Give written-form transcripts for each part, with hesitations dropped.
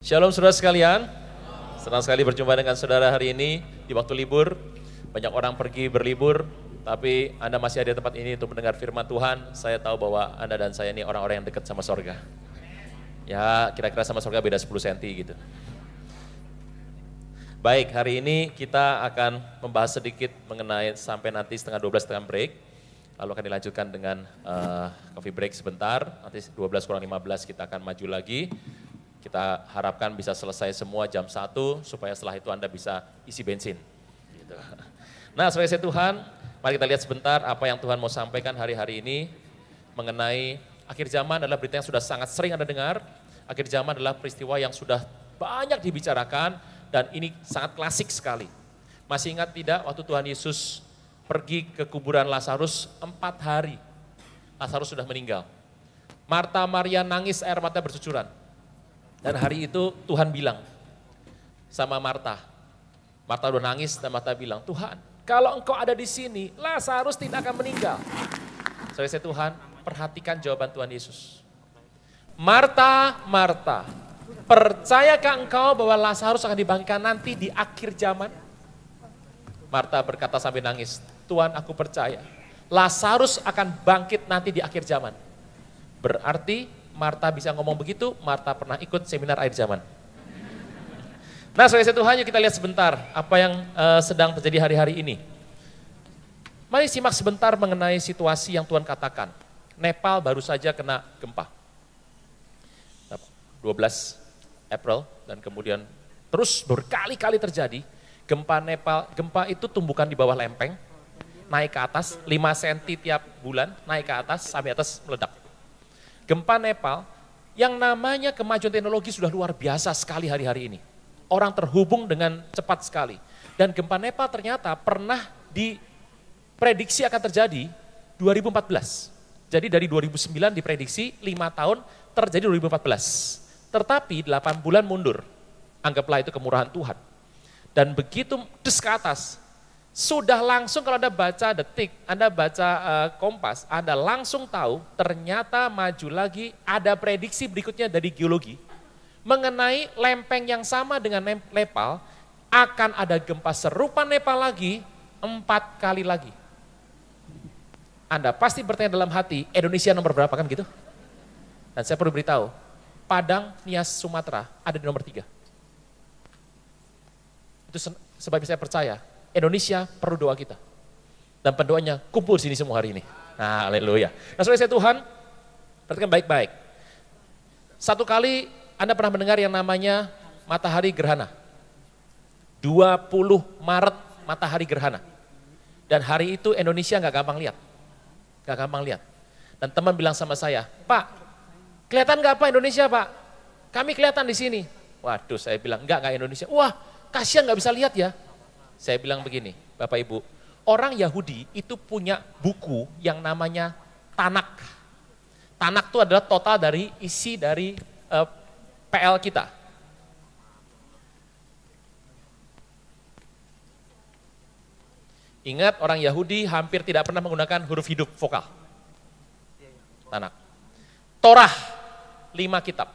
Shalom saudara sekalian, senang sekali berjumpa dengan saudara hari ini di waktu libur. Banyak orang pergi berlibur, tapi Anda masih ada di tempat ini untuk mendengar firman Tuhan. Saya tahu bahwa Anda dan saya ini orang-orang yang dekat sama sorga. Ya kira-kira sama sorga beda 10 cm gitu. Baik, hari ini kita akan membahas sedikit mengenai sampai nanti setengah 12 setengah break. Lalu akan dilanjutkan dengan coffee break sebentar, nanti 12 kurang 15 kita akan maju lagi. Kita harapkan bisa selesai semua jam 1 supaya setelah itu Anda bisa isi bensin. Gitu. Nah, sebagai Tuhan, mari kita lihat sebentar apa yang Tuhan mau sampaikan hari-hari ini mengenai akhir zaman adalah berita yang sudah sangat sering Anda dengar. Akhir zaman adalah peristiwa yang sudah banyak dibicarakan dan ini sangat klasik sekali. Masih ingat tidak waktu Tuhan Yesus pergi ke kuburan Lazarus 4 hari. Lazarus sudah meninggal. Marta, Maria nangis air mata bercucuran. Dan hari itu Tuhan bilang sama Marta. Marta udah nangis dan Marta bilang, Tuhan kalau engkau ada di sini, Lazarus tidak akan meninggal. Saudara Tuhan, perhatikan jawaban Tuhan Yesus. Marta, Marta, percayakah engkau bahwa Lazarus akan dibangkitkan nanti di akhir zaman? Marta berkata sambil nangis, Tuhan aku percaya, Lazarus akan bangkit nanti di akhir zaman. Berarti Marta bisa ngomong begitu, Marta pernah ikut seminar akhir zaman. Nah, saudara Tuhan, yuk kita lihat sebentar apa yang sedang terjadi hari-hari ini. Mari simak sebentar mengenai situasi yang Tuhan katakan. Nepal baru saja kena gempa. 12 April dan kemudian terus berkali-kali terjadi. Gempa Nepal, gempa itu tumbukan di bawah lempeng, naik ke atas 5 cm tiap bulan, naik ke atas sampai atas meledak. Gempa Nepal yang namanya kemajuan teknologi sudah luar biasa sekali hari-hari ini. Orang terhubung dengan cepat sekali. Dan gempa Nepal ternyata pernah diprediksi akan terjadi 2014. Jadi dari 2009 diprediksi 5 tahun terjadi 2014. Tetapi 8 bulan mundur. Anggaplah itu kemurahan Tuhan. Dan begitu des ke atas, sudah langsung kalau Anda baca Detik, Anda baca Kompas, Anda langsung tahu ternyata maju lagi ada prediksi berikutnya dari geologi mengenai lempeng yang sama dengan Nepal akan ada gempa serupa Nepal lagi 4 kali lagi. Anda pasti bertanya dalam hati, Indonesia nomor berapa kan gitu? Dan saya perlu beritahu, Padang, Nias, Sumatera ada di nomor 3. Itu sebabnya saya percaya, Indonesia perlu doa kita. Dan pendoanya kumpul di sini semua hari ini. Nah, haleluya. Nah, saudara saya Tuhan, perhatikan baik-baik. Satu kali Anda pernah mendengar yang namanya matahari gerhana. 20 Maret matahari gerhana. Dan hari itu Indonesia nggak gampang lihat. Nggak gampang lihat. Dan teman bilang sama saya, Pak, kelihatan nggak apa Indonesia Pak? Kami kelihatan di sini. Waduh, saya bilang, enggak Indonesia. Wah, kasihan nggak bisa lihat ya. Saya bilang begini, Bapak Ibu, orang Yahudi itu punya buku yang namanya Tanak. Tanak itu adalah total dari isi dari PL kita. Ingat, orang Yahudi hampir tidak pernah menggunakan huruf hidup vokal. Tanak. Torah, 5 kitab.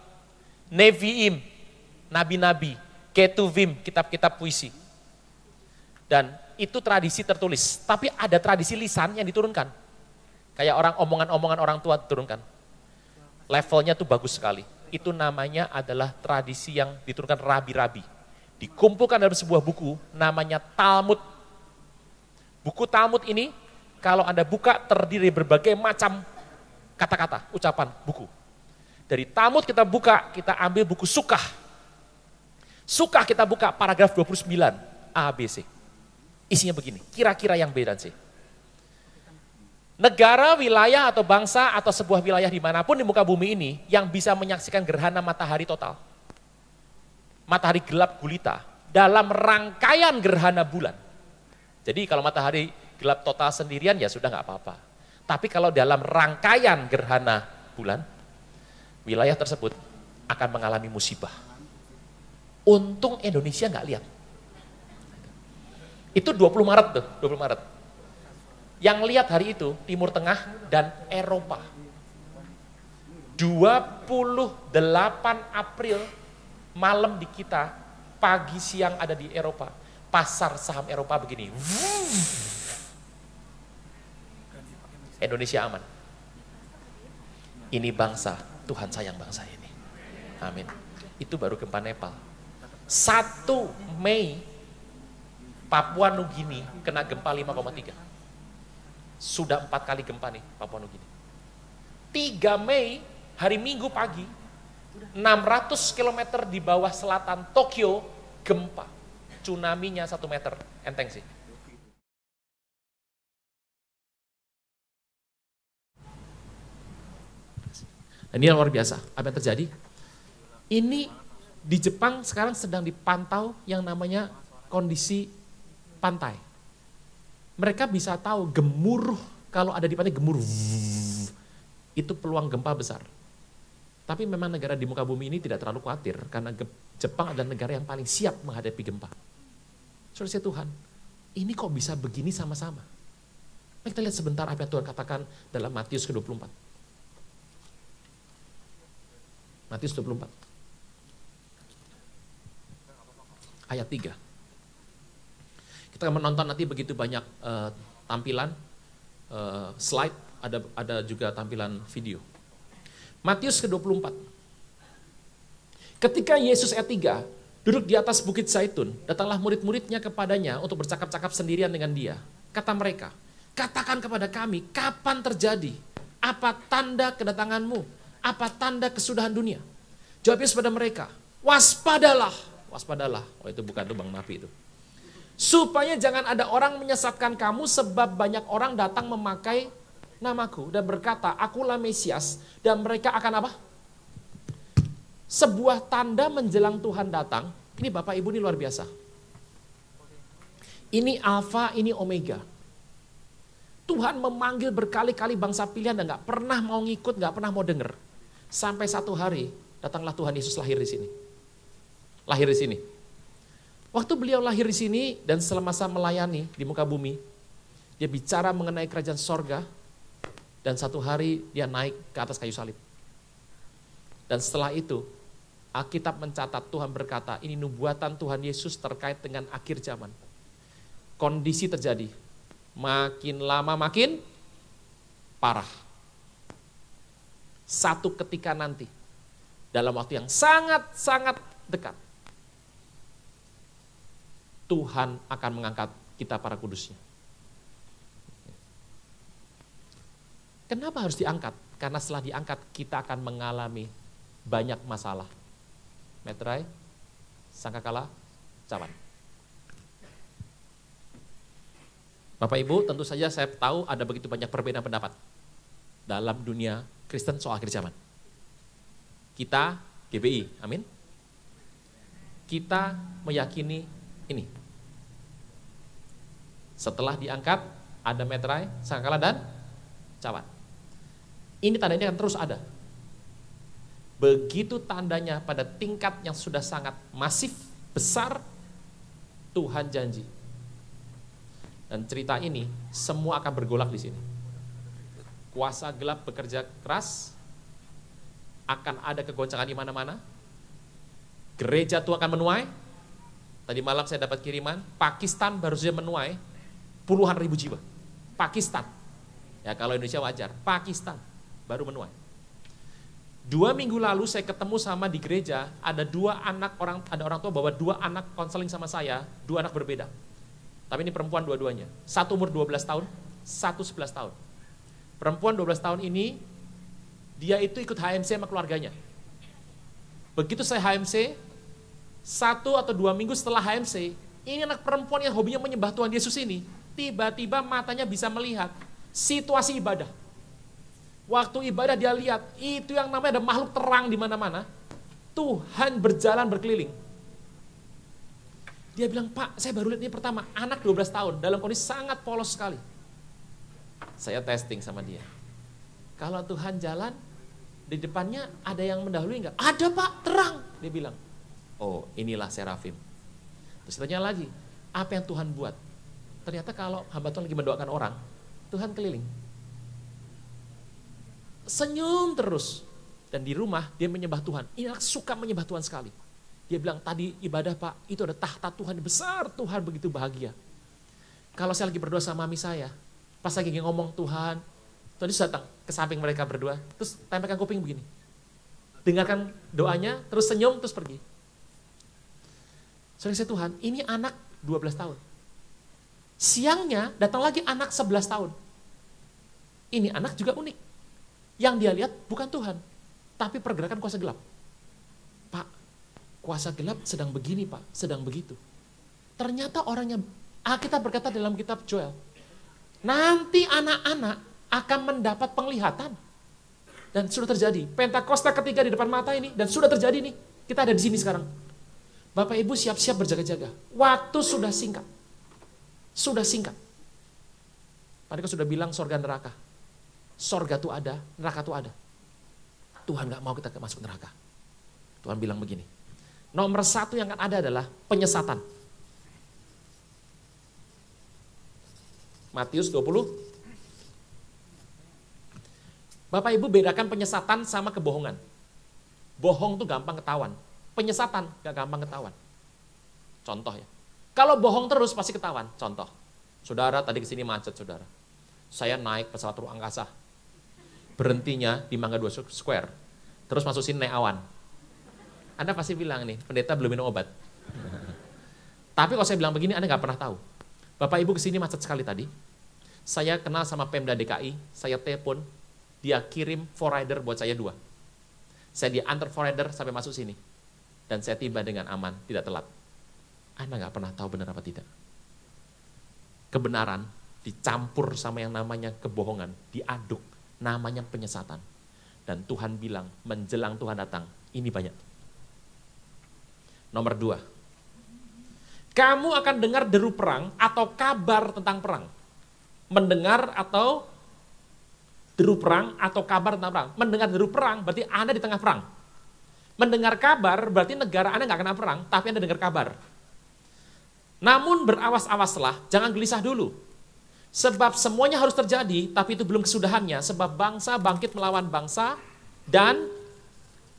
Nevi'im, nabi-nabi. Ketuvim, kitab-kitab puisi. Dan itu tradisi tertulis, tapi ada tradisi lisan yang diturunkan. Kayak omongan-omongan orang tua diturunkan. Levelnya tuh bagus sekali. Itu namanya adalah tradisi yang diturunkan rabi-rabi. Dikumpulkan dalam sebuah buku, namanya Talmud. Buku Talmud ini, kalau Anda buka terdiri berbagai macam kata-kata, ucapan, buku. Dari Talmud kita buka, kita ambil buku Sukah. Sukah kita buka paragraf 29, A, B, C. Isinya begini, kira-kira yang B dan C. Negara, wilayah, atau bangsa, atau sebuah wilayah dimanapun di muka bumi ini yang bisa menyaksikan gerhana matahari total. Matahari gelap gulita dalam rangkaian gerhana bulan. Jadi kalau matahari gelap total sendirian ya sudah nggak apa-apa. Tapi kalau dalam rangkaian gerhana bulan, wilayah tersebut akan mengalami musibah. Untung Indonesia nggak lihat. Itu 20 Maret tuh, 20 Maret. Yang lihat hari itu Timur Tengah dan Eropa. 28 April malam di kita, pagi siang ada di Eropa. Pasar saham Eropa begini. Indonesia aman. Ini bangsa, Tuhan sayang bangsa ini. Amin. Itu baru gempa Nepal. 1 Mei, Papua Nugini kena gempa 5,3. Sudah 4 kali gempa nih Papua Nugini. 3 Mei, hari Minggu pagi, 600 km di bawah selatan Tokyo, gempa. Tsunami-nya 1 meter, enteng sih. Ini yang luar biasa, apa yang terjadi? Ini di Jepang sekarang sedang dipantau yang namanya kondisi pantai. Mereka bisa tahu gemuruh, kalau ada di pantai gemuruh, itu peluang gempa besar. Tapi memang negara di muka bumi ini tidak terlalu khawatir, karena Jepang adalah negara yang paling siap menghadapi gempa. Saudara Tuhan, ini kok bisa begini sama-sama? Mari kita lihat sebentar apa yang Tuhan katakan dalam Matius ke-24. Matius 24. Ayat 3. Kita akan menonton nanti begitu banyak tampilan, slide, ada juga tampilan video. Matius ke-24. Ketika Yesus ayat 3 duduk di atas bukit Zaitun, datanglah murid-muridnya kepadanya untuk bercakap-cakap sendirian dengan dia. Kata mereka, katakan kepada kami, kapan terjadi? Apa tanda kedatanganmu? Apa tanda kesudahan dunia? Jawab Yesus pada mereka, waspadalah. Waspadalah, oh itu bukan tuh Bang Napi itu. Supaya jangan ada orang menyesatkan kamu, sebab banyak orang datang memakai namaku dan berkata, akulah Mesias, dan mereka akan apa? Sebuah tanda menjelang Tuhan datang. Ini Bapak Ibu, ini luar biasa. Ini Alfa, ini Omega. Tuhan memanggil berkali-kali bangsa pilihan dan gak pernah mau ngikut, gak pernah mau denger. Sampai satu hari, datanglah Tuhan Yesus lahir di sini. Lahir di sini. Waktu beliau lahir di sini dan semasa melayani di muka bumi, dia bicara mengenai kerajaan sorga, dan satu hari dia naik ke atas kayu salib. Dan setelah itu, Alkitab mencatat Tuhan berkata, ini nubuatan Tuhan Yesus terkait dengan akhir zaman. Kondisi terjadi, makin lama makin parah. Satu ketika nanti, dalam waktu yang sangat-sangat dekat, Tuhan akan mengangkat kita para kudusnya. Kenapa harus diangkat? Karena setelah diangkat, kita akan mengalami banyak masalah. Metrai, sangkakala, cawan. Bapak Ibu, tentu saja saya tahu ada begitu banyak perbedaan pendapat dalam dunia Kristen soal akhir zaman. Kita GBI, amin. Kita meyakini ini. Setelah diangkat, ada metrai, sangkakala, dan cawan. Ini tandanya akan terus ada. Begitu tandanya pada tingkat yang sudah sangat masif, besar, Tuhan janji. Dan cerita ini semua akan bergolak di sini. Kuasa gelap bekerja keras, akan ada kegoncangan di mana-mana. Gereja Tuhan akan menuai. Tadi malam saya dapat kiriman, Pakistan baru saja menuai puluhan ribu jiwa. Pakistan. Ya kalau Indonesia wajar, Pakistan baru menuai. 2 minggu lalu saya ketemu sama di gereja, ada ada orang tua bawa 2 anak konseling sama saya, 2 anak berbeda. Tapi ini perempuan dua-duanya. Satu umur 12 tahun, satu 11 tahun. Perempuan 12 tahun ini, dia itu ikut HMC sama keluarganya. Begitu saya HMC, 1 atau 2 minggu setelah HMC, ini anak perempuan yang hobinya menyembah Tuhan Yesus ini, tiba-tiba matanya bisa melihat situasi ibadah. Waktu ibadah dia lihat, itu yang namanya ada makhluk terang di mana-mana. Tuhan berjalan berkeliling. Dia bilang, Pak, saya baru lihat ini pertama, anak 12 tahun, dalam kondisi sangat polos sekali. Saya testing sama dia. Kalau Tuhan jalan, di depannya ada yang mendahului enggak? Ada Pak, terang. Dia bilang, oh inilah serafim. Terus tanya lagi, apa yang Tuhan buat? Ternyata kalau hamba Tuhan lagi mendoakan orang, Tuhan keliling. Senyum terus. Dan di rumah dia menyembah Tuhan. Ini anak suka menyembah Tuhan sekali. Dia bilang, tadi ibadah Pak, itu ada tahta Tuhan yang besar, Tuhan begitu bahagia. Kalau saya lagi berdoa sama mami saya, pas lagi ngomong Tuhan, Tuhan Yesus datang ke samping mereka berdua, terus tempelkan kuping begini. Dengarkan doanya, terus senyum, terus pergi. Saudara saya Tuhan, ini anak 12 tahun. Siangnya datang lagi anak 11 tahun. Ini anak juga unik. Yang dia lihat bukan Tuhan, tapi pergerakan kuasa gelap. Pak, kuasa gelap sedang begini Pak, sedang begitu. Ternyata orangnya, kita berkata dalam kitab Joel, nanti anak-anak akan mendapat penglihatan. Dan sudah terjadi, Pentakosta ketiga di depan mata ini, dan sudah terjadi nih, kita ada di sini sekarang. Bapak Ibu siap-siap berjaga-jaga, waktu sudah singkat. Sudah singkat. Mereka sudah bilang sorga neraka. Sorga itu ada, neraka itu ada. Tuhan gak mau kita masuk neraka. Tuhan bilang begini, nomor satu yang akan ada adalah penyesatan. Matius 20. Bapak Ibu bedakan penyesatan sama kebohongan. Bohong tuh gampang ketahuan. Penyesatan gak gampang ketahuan. Contoh ya. Kalau bohong terus pasti ketahuan. Contoh. Saudara tadi kesini macet saudara. Saya naik pesawat ruang angkasa. Berhentinya di Mangga 2 Square. Terus masuk sini naik awan. Anda pasti bilang nih, pendeta belum minum obat. Tapi kalau saya bilang begini, Anda nggak pernah tahu. Bapak Ibu kesini macet sekali tadi. Saya kenal sama Pemda DKI, saya telepon, dia kirim forrider buat saya 2. Saya diantar forrider sampai masuk sini. Dan saya tiba dengan aman, tidak telat. Anda nggak pernah tahu benar apa tidak. Kebenaran dicampur sama yang namanya kebohongan, diaduk, namanya penyesatan. Dan Tuhan bilang, menjelang Tuhan datang, ini banyak. Nomor 2, kamu akan dengar deru perang atau kabar tentang perang. Mendengar atau deru perang atau kabar tentang perang. Mendengar deru perang berarti Anda di tengah perang. Mendengar kabar berarti negara Anda nggak kena perang, tapi Anda dengar kabar. Namun berawas-awaslah, jangan gelisah dulu. Sebab semuanya harus terjadi, tapi itu belum kesudahannya. Sebab bangsa bangkit melawan bangsa dan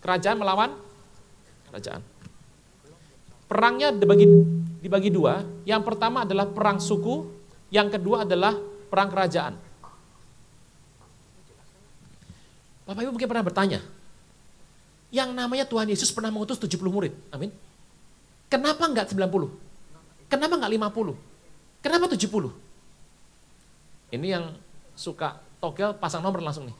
kerajaan melawan kerajaan. Perangnya dibagi 2. Yang pertama adalah perang suku, yang kedua adalah perang kerajaan. Bapak Ibu mungkin pernah bertanya, yang namanya Tuhan Yesus pernah mengutus 70 murid, amin. Kenapa enggak 90? Kenapa enggak 50? Kenapa 70? Ini yang suka togel pasang nomor langsung nih.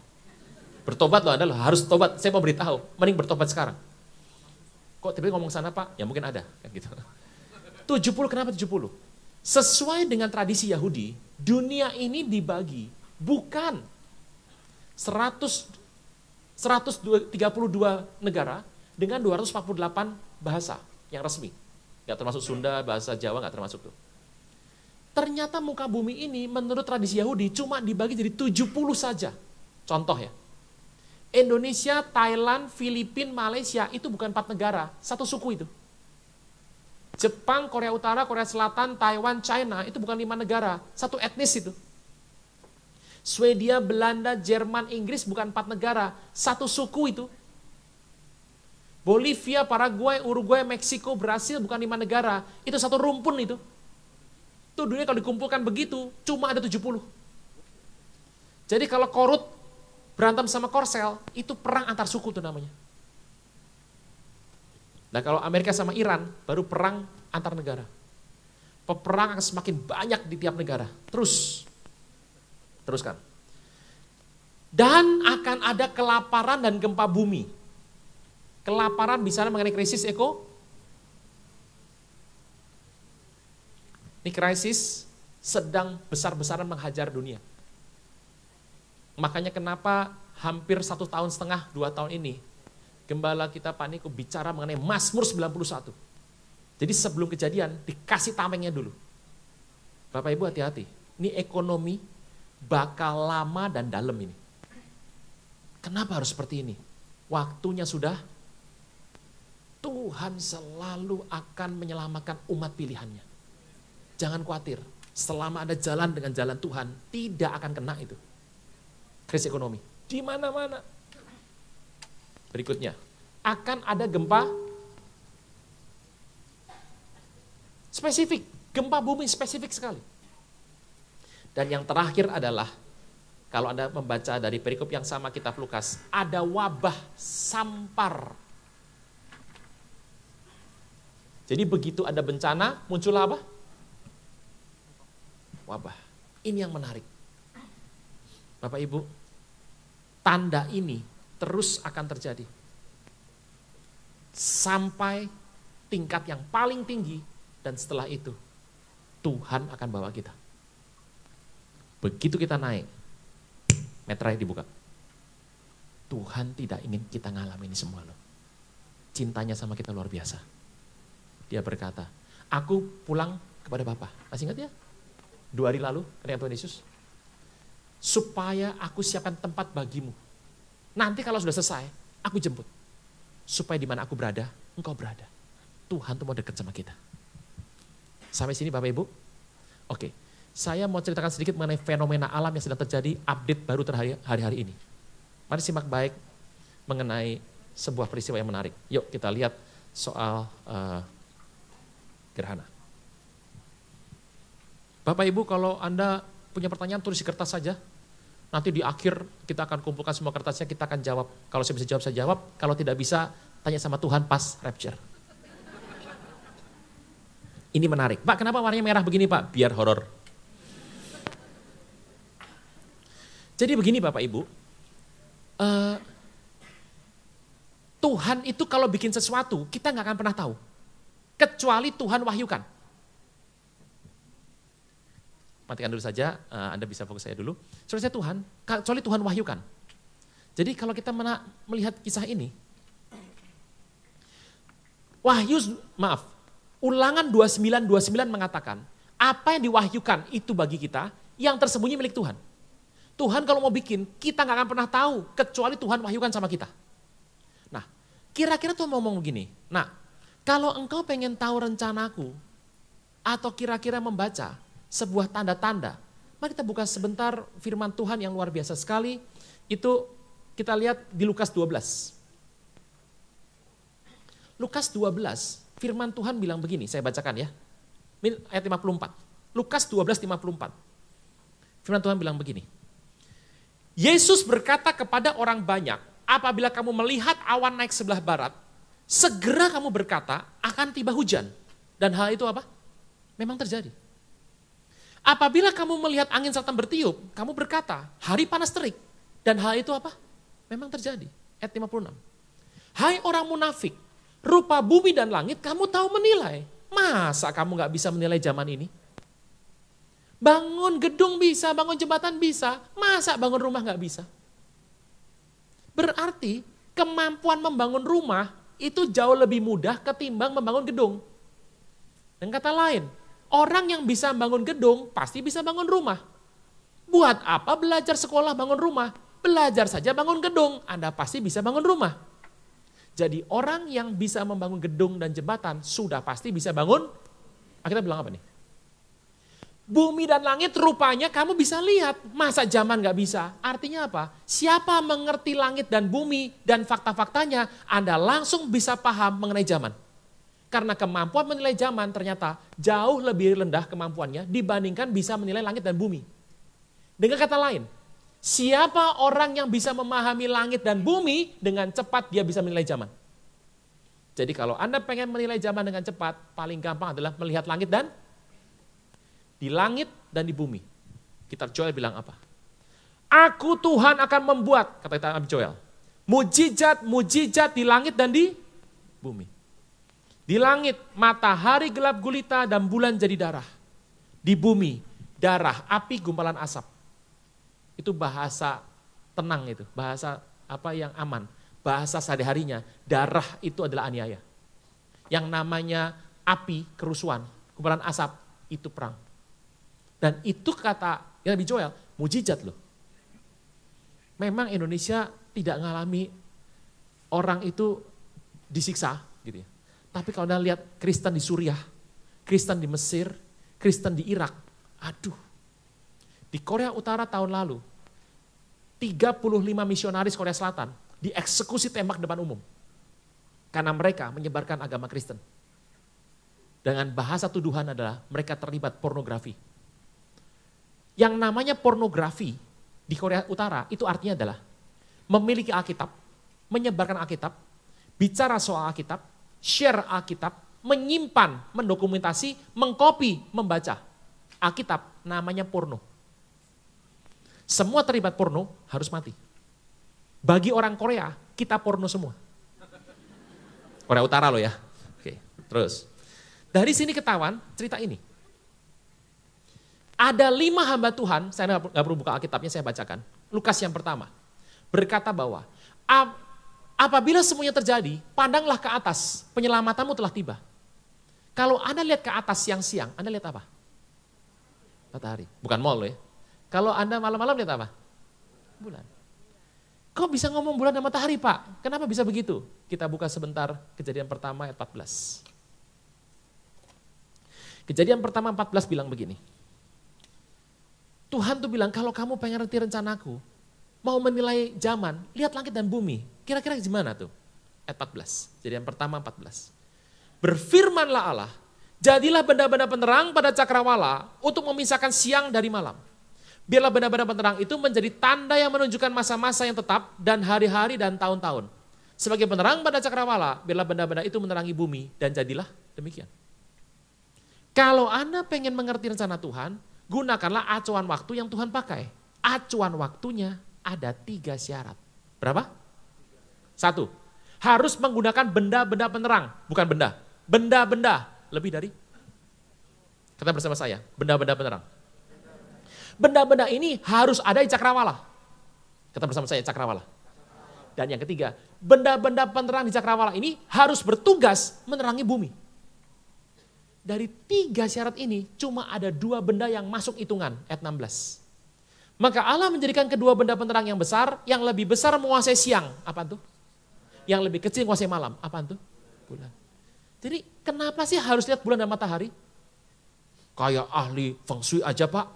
Bertobat loh Anda loh, harus tobat. Saya mau beritahu, mending bertobat sekarang. Kok tiba-tiba ngomong sana Pak? Ya mungkin ada. Kan gitu. 70, kenapa 70? Sesuai dengan tradisi Yahudi, dunia ini dibagi bukan 132 negara dengan 248 bahasa yang resmi. Nggak termasuk Sunda, bahasa Jawa nggak termasuk tuh. Ternyata muka bumi ini menurut tradisi Yahudi cuma dibagi jadi 70 saja. Contoh ya, Indonesia, Thailand, Filipina, Malaysia itu bukan 4 negara, satu suku itu. Jepang, Korea Utara, Korea Selatan, Taiwan, China itu bukan 5 negara, satu etnis itu. Swedia, Belanda, Jerman, Inggris bukan 4 negara, satu suku itu. Bolivia, Paraguay, Uruguay, Meksiko, Brasil bukan 5 negara, itu satu rumpun itu. Itu dunia kalau dikumpulkan begitu, cuma ada 70. Jadi kalau Korut berantem sama Korsel, itu perang antar suku tuh namanya. Nah kalau Amerika sama Iran, baru perang antar negara. Peperang akan semakin banyak di tiap negara. Teruskan. Dan akan ada kelaparan dan gempa bumi. Kelaparan bicara mengenai krisis ini krisis sedang besar-besaran menghajar dunia. Makanya kenapa hampir 1,5 tahun, 2 tahun ini, gembala kita Pak Niko bicara mengenai Mazmur 91. Jadi sebelum kejadian, dikasih tamengnya dulu. Bapak Ibu hati-hati, ini ekonomi bakal lama dan dalam ini. Kenapa harus seperti ini? Waktunya sudah, Tuhan selalu akan menyelamatkan umat pilihannya. Jangan khawatir, selama ada jalan dengan jalan Tuhan, tidak akan kena itu. Krisis ekonomi, di mana-mana. Berikutnya, akan ada gempa Spesifik, gempa bumi spesifik sekali. Dan yang terakhir adalah, kalau Anda membaca dari perikop yang sama kitab Lukas, ada wabah sampar. Jadi begitu ada bencana, muncullah apa? Wabah. Ini yang menarik. Bapak Ibu, tanda ini terus akan terjadi. Sampai tingkat yang paling tinggi, dan setelah itu Tuhan akan bawa kita. Begitu kita naik, meterai dibuka. Tuhan tidak ingin kita ngalamin ini semua loh. Cintanya sama kita luar biasa. Dia berkata, aku pulang kepada Bapa. Masih ingat ya? 2 hari lalu, ketika Tuhan Yesus. Supaya aku siapkan tempat bagimu. Nanti kalau sudah selesai, aku jemput. Supaya di mana aku berada, engkau berada. Tuhan tuh mau dekat sama kita. Sampai sini Bapak Ibu? Oke, saya mau ceritakan sedikit mengenai fenomena alam yang sedang terjadi, update baru hari-hari ini. Mari simak baik mengenai sebuah peristiwa yang menarik. Yuk kita lihat soal gerhana. Bapak Ibu, kalau Anda punya pertanyaan tulis di kertas saja. Nanti di akhir kita akan kumpulkan semua kertasnya, kita akan jawab. Kalau saya bisa jawab, saya jawab. Kalau tidak bisa, tanya sama Tuhan pas rapture. Ini menarik. Pak, kenapa warnanya merah begini Pak? Biar horor. Jadi begini Bapak Ibu, Tuhan itu kalau bikin sesuatu, kita nggak akan pernah tahu. Kecuali Tuhan wahyukan. Matikan dulu saja, Anda bisa fokus saya dulu. Soalnya saya Tuhan, kecuali Tuhan wahyukan. Jadi kalau kita melihat kisah ini, Ulangan 29 mengatakan, apa yang diwahyukan itu bagi kita, yang tersembunyi milik Tuhan. Tuhan kalau mau bikin, kita nggak akan pernah tahu, kecuali Tuhan wahyukan sama kita. Nah, kira-kira Tuhan mau ngomong begini, nah, kalau engkau pengen tahu rencanaku, atau kira-kira membaca sebuah tanda-tanda, mari kita buka sebentar firman Tuhan yang luar biasa sekali, itu kita lihat di Lukas 12. Lukas 12, firman Tuhan bilang begini, saya bacakan ya. Ayat 54. Lukas 12:54. Firman Tuhan bilang begini. Yesus berkata kepada orang banyak, apabila kamu melihat awan naik sebelah barat, segera kamu berkata akan tiba hujan. Dan hal itu apa? Memang terjadi. Apabila kamu melihat angin selatan bertiup, kamu berkata hari panas terik. Dan hal itu apa? Memang terjadi. Ayat 56. Hai orang munafik, rupa bumi dan langit kamu tahu menilai. Masa kamu gak bisa menilai zaman ini? Bangun gedung bisa, bangun jembatan bisa. Masa bangun rumah gak bisa? Berarti kemampuan membangun rumah itu jauh lebih mudah ketimbang membangun gedung. Dan kata lain, orang yang bisa bangun gedung pasti bisa bangun rumah. Buat apa belajar sekolah bangun rumah? Belajar saja bangun gedung, Anda pasti bisa bangun rumah. Jadi orang yang bisa membangun gedung dan jembatan sudah pasti bisa bangun. Kita bilang apa nih? Bumi dan langit rupanya kamu bisa lihat. Masa zaman gak bisa? Artinya apa? Siapa mengerti langit dan bumi dan fakta-faktanya, Anda langsung bisa paham mengenai zaman. Karena kemampuan menilai zaman ternyata jauh lebih rendah kemampuannya dibandingkan bisa menilai langit dan bumi. Dengan kata lain, siapa orang yang bisa memahami langit dan bumi, dengan cepat dia bisa menilai zaman. Jadi kalau Anda pengen menilai zaman dengan cepat, paling gampang adalah melihat langit dan di langit dan di bumi. Kitab Joel bilang apa? Aku Tuhan akan membuat, kata Nabi Joel, mujizat-mujizat di langit dan di bumi. Di langit matahari gelap gulita dan bulan jadi darah. Di bumi darah, api, gumpalan asap. Itu bahasa tenang itu, bahasa apa yang aman. Bahasa sehari-harinya, darah itu adalah aniaya. Yang namanya api, kerusuhan, gumpalan asap, itu perang. Dan itu kata Nabi Joel, mujizat loh. Memang Indonesia tidak mengalami orang itu disiksa gitu ya. Tapi kalau Anda lihat Kristen di Suriah, Kristen di Mesir, Kristen di Irak, aduh. Di Korea Utara tahun lalu, 35 misionaris Korea Selatan dieksekusi tembak depan umum. Karena mereka menyebarkan agama Kristen. Dengan bahasa tuduhan adalah mereka terlibat pornografi. Yang namanya pornografi di Korea Utara itu artinya adalah memiliki Alkitab, menyebarkan Alkitab, bicara soal Alkitab, share Alkitab, menyimpan, mendokumentasi, mengcopy, membaca. Alkitab namanya porno. Semua terlibat porno harus mati. Bagi orang Korea, kita porno semua. Korea Utara loh ya. Oke, terus. Dari sini ketahuan cerita ini. Ada 5 hamba Tuhan, saya nggak perlu buka Alkitabnya, saya bacakan. Lukas yang pertama, berkata bahwa apabila semuanya terjadi, pandanglah ke atas, penyelamatanmu telah tiba. Kalau Anda lihat ke atas siang-siang, Anda lihat apa? Matahari, bukan mall loh ya. Kalau Anda malam-malam lihat apa? Bulan. Kok bisa ngomong bulan dan matahari Pak? Kenapa bisa begitu? Kita buka sebentar Kejadian pertama ayat 14. Kejadian pertama 14 bilang begini. Tuhan tuh bilang, kalau kamu pengen ngerti rencanaku, mau menilai zaman, lihat langit dan bumi. Kira-kira gimana tuh? Ayat 14, Kejadian pertama 14. Berfirmanlah Allah, jadilah benda-benda penerang pada cakrawala untuk memisahkan siang dari malam. Biarlah benda-benda penerang itu menjadi tanda yang menunjukkan masa-masa yang tetap dan hari-hari dan tahun-tahun. Sebagai penerang pada cakrawala, biarlah benda-benda itu menerangi bumi dan jadilah demikian. Kalau Anda pengen mengerti rencana Tuhan, gunakanlah acuan waktu yang Tuhan pakai. Acuan waktunya ada 3 syarat. Berapa? 1, harus menggunakan benda-benda penerang, bukan benda. Benda-benda, lebih dari? Kata bersama saya, benda-benda penerang. Benda-benda ini harus ada di cakrawala. Kata bersama saya, cakrawala. Dan yang ketiga, benda-benda penerang di cakrawala ini harus bertugas menerangi bumi. Dari 3 syarat ini, cuma ada 2 benda yang masuk hitungan, ayat 16. Maka Allah menjadikan kedua benda penerang yang besar, yang lebih besar menguasai siang. Apaan tuh? Yang lebih kecil menguasai malam. Apaan tuh? Bulan. Jadi kenapa sih harus lihat bulan dan matahari? Kayak ahli feng shui aja Pak,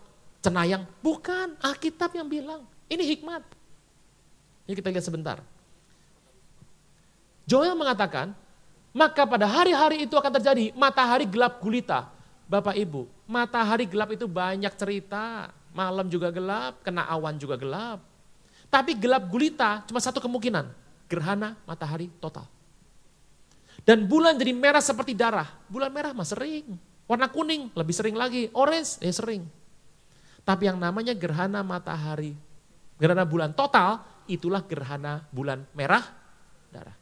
cenayang. Bukan, Alkitab yang bilang. Ini hikmat. Ini kita lihat sebentar. Joel mengatakan, maka pada hari-hari itu akan terjadi matahari gelap gulita. Bapak Ibu, matahari gelap itu banyak cerita. Malam juga gelap, kena awan juga gelap. Tapi gelap gulita cuma satu kemungkinan. Gerhana matahari total. Dan bulan jadi merah seperti darah. Bulan merah mah sering. Warna kuning lebih sering lagi. Orange sering. Tapi yang namanya gerhana matahari, gerhana bulan total, itulah gerhana bulan merah darah.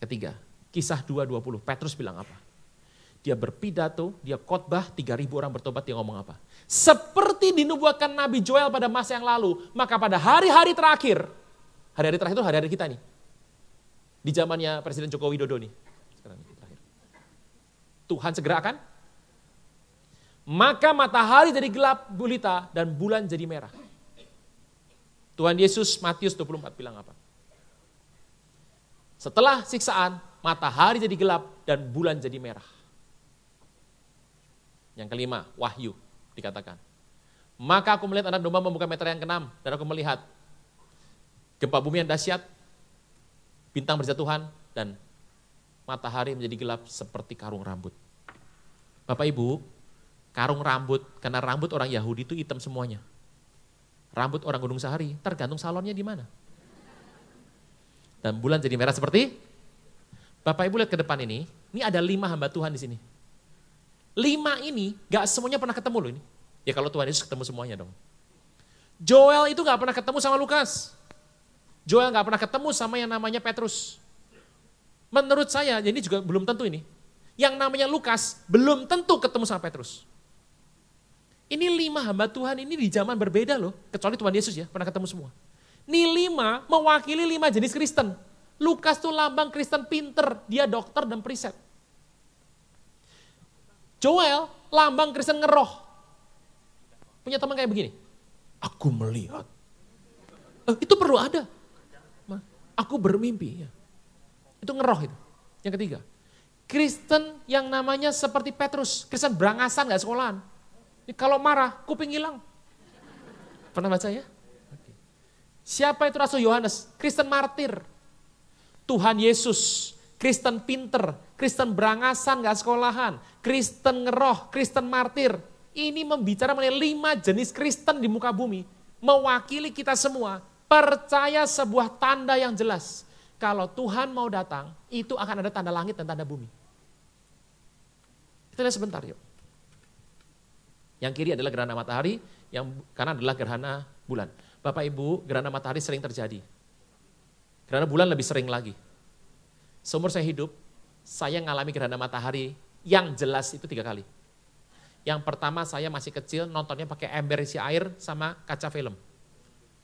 Ketiga, Kisah 2:20, Petrus bilang apa? Dia berpidato, dia khotbah, 3.000 orang bertobat, dia ngomong apa? Seperti dinubuatkan Nabi Joel pada masa yang lalu, maka pada hari-hari terakhir, hari-hari terakhir itu hari-hari kita nih. Di zamannya Presiden Joko Widodo nih. Sekarang terakhir. Tuhan segera akan, maka matahari jadi gelap gulita dan bulan jadi merah. Tuhan Yesus Matius 24 bilang apa? Setelah siksaan, matahari jadi gelap dan bulan jadi merah. Yang kelima, Wahyu dikatakan. Maka aku melihat anak domba membuka meter yang ke-6 dan aku melihat gempa bumi yang dahsyat, bintang berjatuhan dan matahari menjadi gelap seperti karung rambut. Bapak Ibu, karung rambut, karena rambut orang Yahudi itu hitam semuanya. Rambut orang Gunung Sahari, tergantung salonnya di mana. Dan bulan jadi merah seperti, Bapak Ibu lihat ke depan ini ada 5 hamba Tuhan di sini. 5 ini gak semuanya pernah ketemu loh ini. Ya kalau Tuhan Yesus ketemu semuanya dong. Joel itu gak pernah ketemu sama Lukas. Joel gak pernah ketemu sama yang namanya Petrus. Menurut saya, ini juga belum tentu ini. Yang namanya Lukas belum tentu ketemu sama Petrus. Ini 5 hamba Tuhan ini di zaman berbeda loh. Kecuali Tuhan Yesus ya, pernah ketemu semua. Ini 5 mewakili 5 jenis Kristen. Lukas tuh lambang Kristen pinter, dia dokter dan periset. Joel lambang Kristen ngeroh. Punya teman kayak begini. Aku melihat. Itu perlu ada. Aku bermimpi. Ya. Itu ngeroh itu. Yang ketiga. Kristen yang namanya seperti Petrus. Kristen berangasan gak sekolahan. Ini kalau marah kuping hilang. Pernah baca ya? Siapa itu Rasul Yohanes? Kristen martir. Tuhan Yesus Kristen pinter, Kristen berangasan gak sekolahan, Kristen ngeroh, Kristen martir. Ini membicara mengenai 5 jenis Kristen di muka bumi. Mewakili kita semua, percaya sebuah tanda yang jelas. Kalau Tuhan mau datang, itu akan ada tanda langit dan tanda bumi. Kita lihat sebentar yuk. Yang kiri adalah gerhana matahari, yang kanan adalah gerhana bulan. Bapak Ibu, gerhana matahari sering terjadi. Gerhana bulan lebih sering lagi. Seumur saya hidup, saya ngalami gerhana matahari yang jelas itu 3 kali. Yang pertama saya masih kecil, nontonnya pakai ember isi air sama kaca film.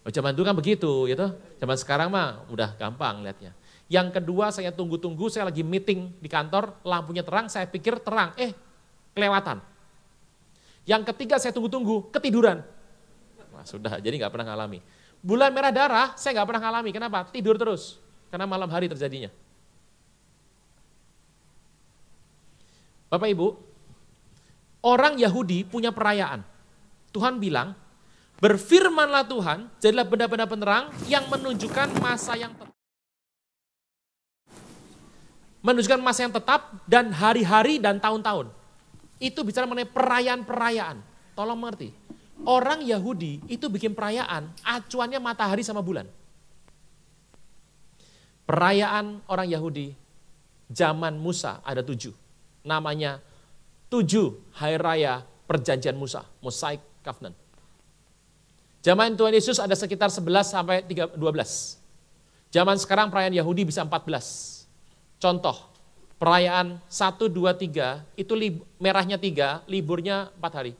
Oh, zaman dulu kan begitu, gitu. Zaman sekarang mah udah gampang lihatnya. Yang kedua saya tunggu-tunggu, saya lagi meeting di kantor, lampunya terang, saya pikir terang, kelewatan. Yang ketiga saya tunggu-tunggu, ketiduran. Nah, sudah, jadi nggak pernah ngalami. Bulan merah darah, saya nggak pernah ngalami. Kenapa? Tidur terus, karena malam hari terjadinya. Bapak Ibu, orang Yahudi punya perayaan. Tuhan bilang, berfirmanlah Tuhan, jadilah benda-benda penerang yang menunjukkan masa yang tetap. Menunjukkan masa yang tetap dan hari-hari dan tahun-tahun. Itu bicara mengenai perayaan-perayaan. Tolong mengerti. Orang Yahudi itu bikin perayaan, acuannya matahari sama bulan. Perayaan orang Yahudi, zaman Musa ada 7. Namanya 7 hari raya perjanjian Musa, Mosaic Covenant. Zaman Tuhan Yesus ada sekitar 11 sampai 12. Zaman sekarang perayaan Yahudi bisa 14. Contoh, perayaan 1, 2, 3, itu merahnya 3, liburnya 4 hari.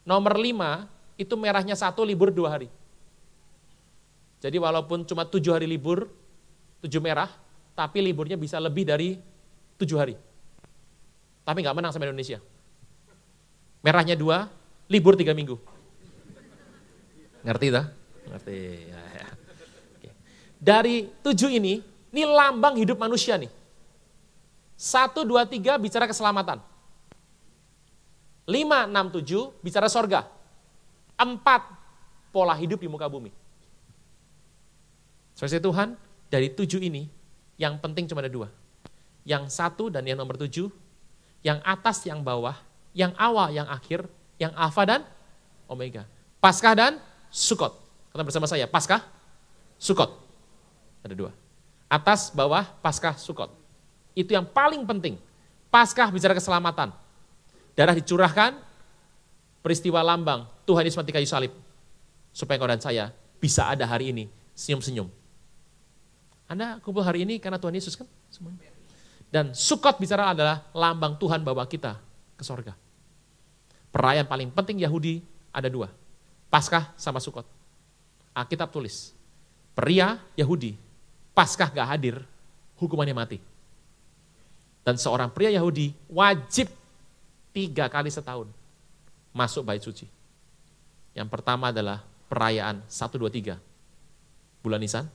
Nomor 5, itu merahnya 1, libur 2 hari. Jadi walaupun cuma 7 hari libur, 7 merah, tapi liburnya bisa lebih dari 7 hari. Tapi nggak menang sama Indonesia. Merahnya 2, libur 3 minggu. Ngerti tak? Ngerti. Ya. Oke. Dari 7 ini lambang hidup manusia nih. 1, 2, 3 bicara keselamatan. 5, 6, 7 bicara sorga. 4 pola hidup di muka bumi. Saudara Tuhan, dari 7 ini yang penting cuma ada 2. Yang 1 dan yang nomor 7, yang atas, yang bawah, yang awal, yang akhir, yang alfa dan omega. Paskah dan Sukot. Kata bersama saya, Paskah, Sukot. Ada 2. Atas, bawah, Paskah, Sukot. Itu yang paling penting. Paskah bicara keselamatan. Darah dicurahkan, peristiwa lambang, Tuhan Yesus mati kayu salib. Supaya kau dan saya bisa ada hari ini, senyum-senyum. Anda kumpul hari ini karena Tuhan Yesus kan? Semuanya. Dan Sukot bicara adalah lambang Tuhan bawa kita ke sorga. Perayaan paling penting Yahudi ada 2. Paskah sama Sukot. Alkitab tulis, pria Yahudi, Paskah gak hadir, hukumannya mati. Dan seorang pria Yahudi wajib 3 kali setahun masuk bait suci. Yang pertama adalah perayaan 1, 2, 3, bulan Nisan.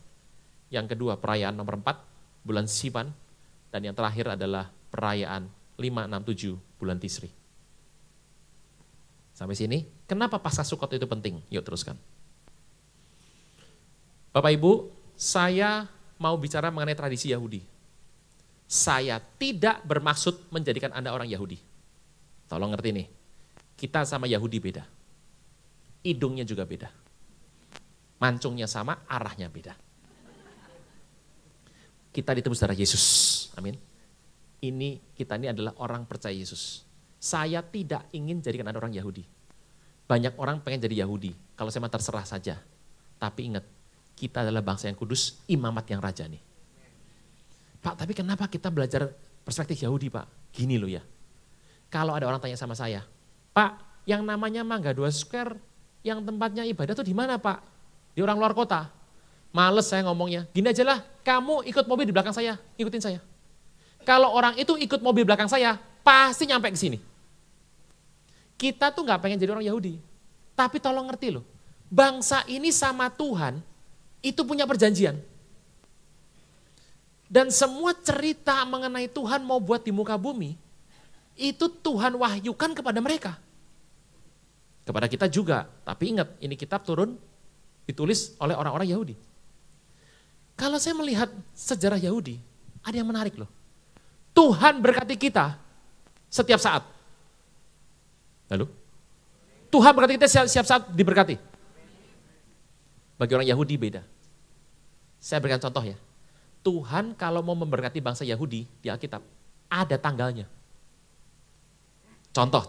Yang kedua perayaan nomor 4, bulan Sivan. Dan yang terakhir adalah perayaan 5, 6, 7, bulan Tisri. Sampai sini, kenapa Paskah Sukot itu penting? Yuk teruskan. Bapak Ibu, saya mau bicara mengenai tradisi Yahudi. Saya tidak bermaksud menjadikan Anda orang Yahudi. Tolong ngerti nih, kita sama Yahudi beda. Hidungnya juga beda. Mancungnya sama, arahnya beda. Kita ditebus darah Yesus, amin. Kita ini adalah orang percaya Yesus. Saya tidak ingin jadikan Anda orang Yahudi. Banyak orang pengen jadi Yahudi, kalau saya mah terserah saja. Tapi ingat, kita adalah bangsa yang kudus, imamat yang raja nih. Pak, tapi kenapa kita belajar perspektif Yahudi, Pak? Gini loh ya. Kalau ada orang tanya sama saya, Pak, yang namanya Mangga 2 Square, yang tempatnya ibadah tuh di mana, Pak? Di orang luar kota. Males saya ngomongnya. Gini aja lah, kamu ikut mobil di belakang saya, ikutin saya. Kalau orang itu ikut mobil belakang saya, pasti nyampe ke sini. Kita tuh gak pengen jadi orang Yahudi. Tapi tolong ngerti loh, bangsa ini sama Tuhan itu punya perjanjian. Dan semua cerita mengenai Tuhan mau buat di muka bumi, itu Tuhan wahyukan kepada mereka. Kepada kita juga, tapi ingat ini kitab turun ditulis oleh orang-orang Yahudi. Kalau saya melihat sejarah Yahudi, Ada yang menarik loh. Tuhan berkati kita setiap saat. Lalu? Tuhan berkati kita setiap saat diberkati. Bagi orang Yahudi beda. Saya berikan contoh ya. Tuhan kalau mau memberkati bangsa Yahudi di Alkitab, ada tanggalnya. Contoh.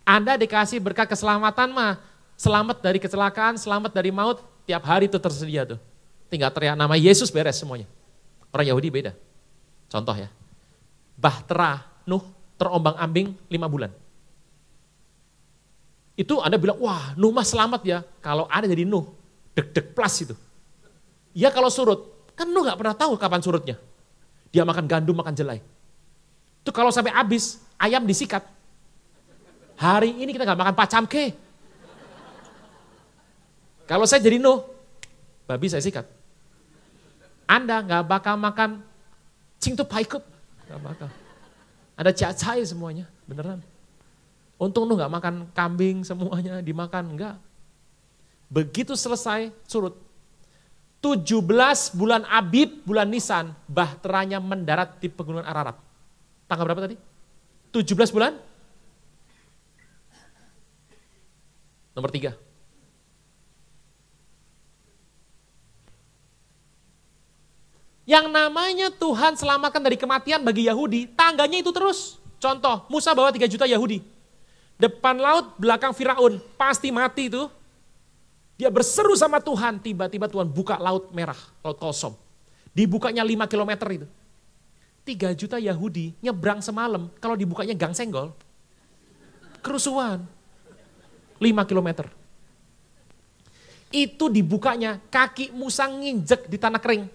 Anda dikasih berkat keselamatan mah, selamat dari kecelakaan, selamat dari maut, tiap hari itu tersedia tuh. Tinggal teriak nama Yesus beres semuanya. Orang Yahudi beda. Contoh ya, Bahtera Nuh terombang-ambing 5 bulan. Itu Anda bilang, wah Nuh mah selamat ya. Kalau ada jadi Nuh, deg-deg plus itu. Ya kalau surut, kan Nuh gak pernah tahu kapan surutnya. Dia makan gandum, makan jelai. Itu kalau sampai habis, ayam disikat. Hari ini kita gak makan pacamke. Kalau saya jadi Nuh, babi saya sikat. Anda gak bakal makan cingtu paikup. Gak bakal. Ada cacai semuanya, beneran. Untung Nuh gak makan kambing semuanya, dimakan, enggak. Begitu selesai surut. 17 bulan Abib, bulan Nisan, bahteranya mendarat di pegunungan Ararat. Tanggal berapa tadi? 17 bulan? Nomor 3. Yang namanya Tuhan selamatkan dari kematian bagi Yahudi, tangganya itu terus. Contoh, Musa bawa 3 juta Yahudi. Depan laut, belakang Firaun, pasti mati itu. Dia berseru sama Tuhan, tiba-tiba Tuhan buka laut merah, laut kosong. Dibukanya 5 kilometer itu. 3 juta Yahudi nyebrang semalam, kalau dibukanya gang senggol, kerusuhan. 5 kilometer. Itu dibukanya, kaki Musa nginjek di tanah kering.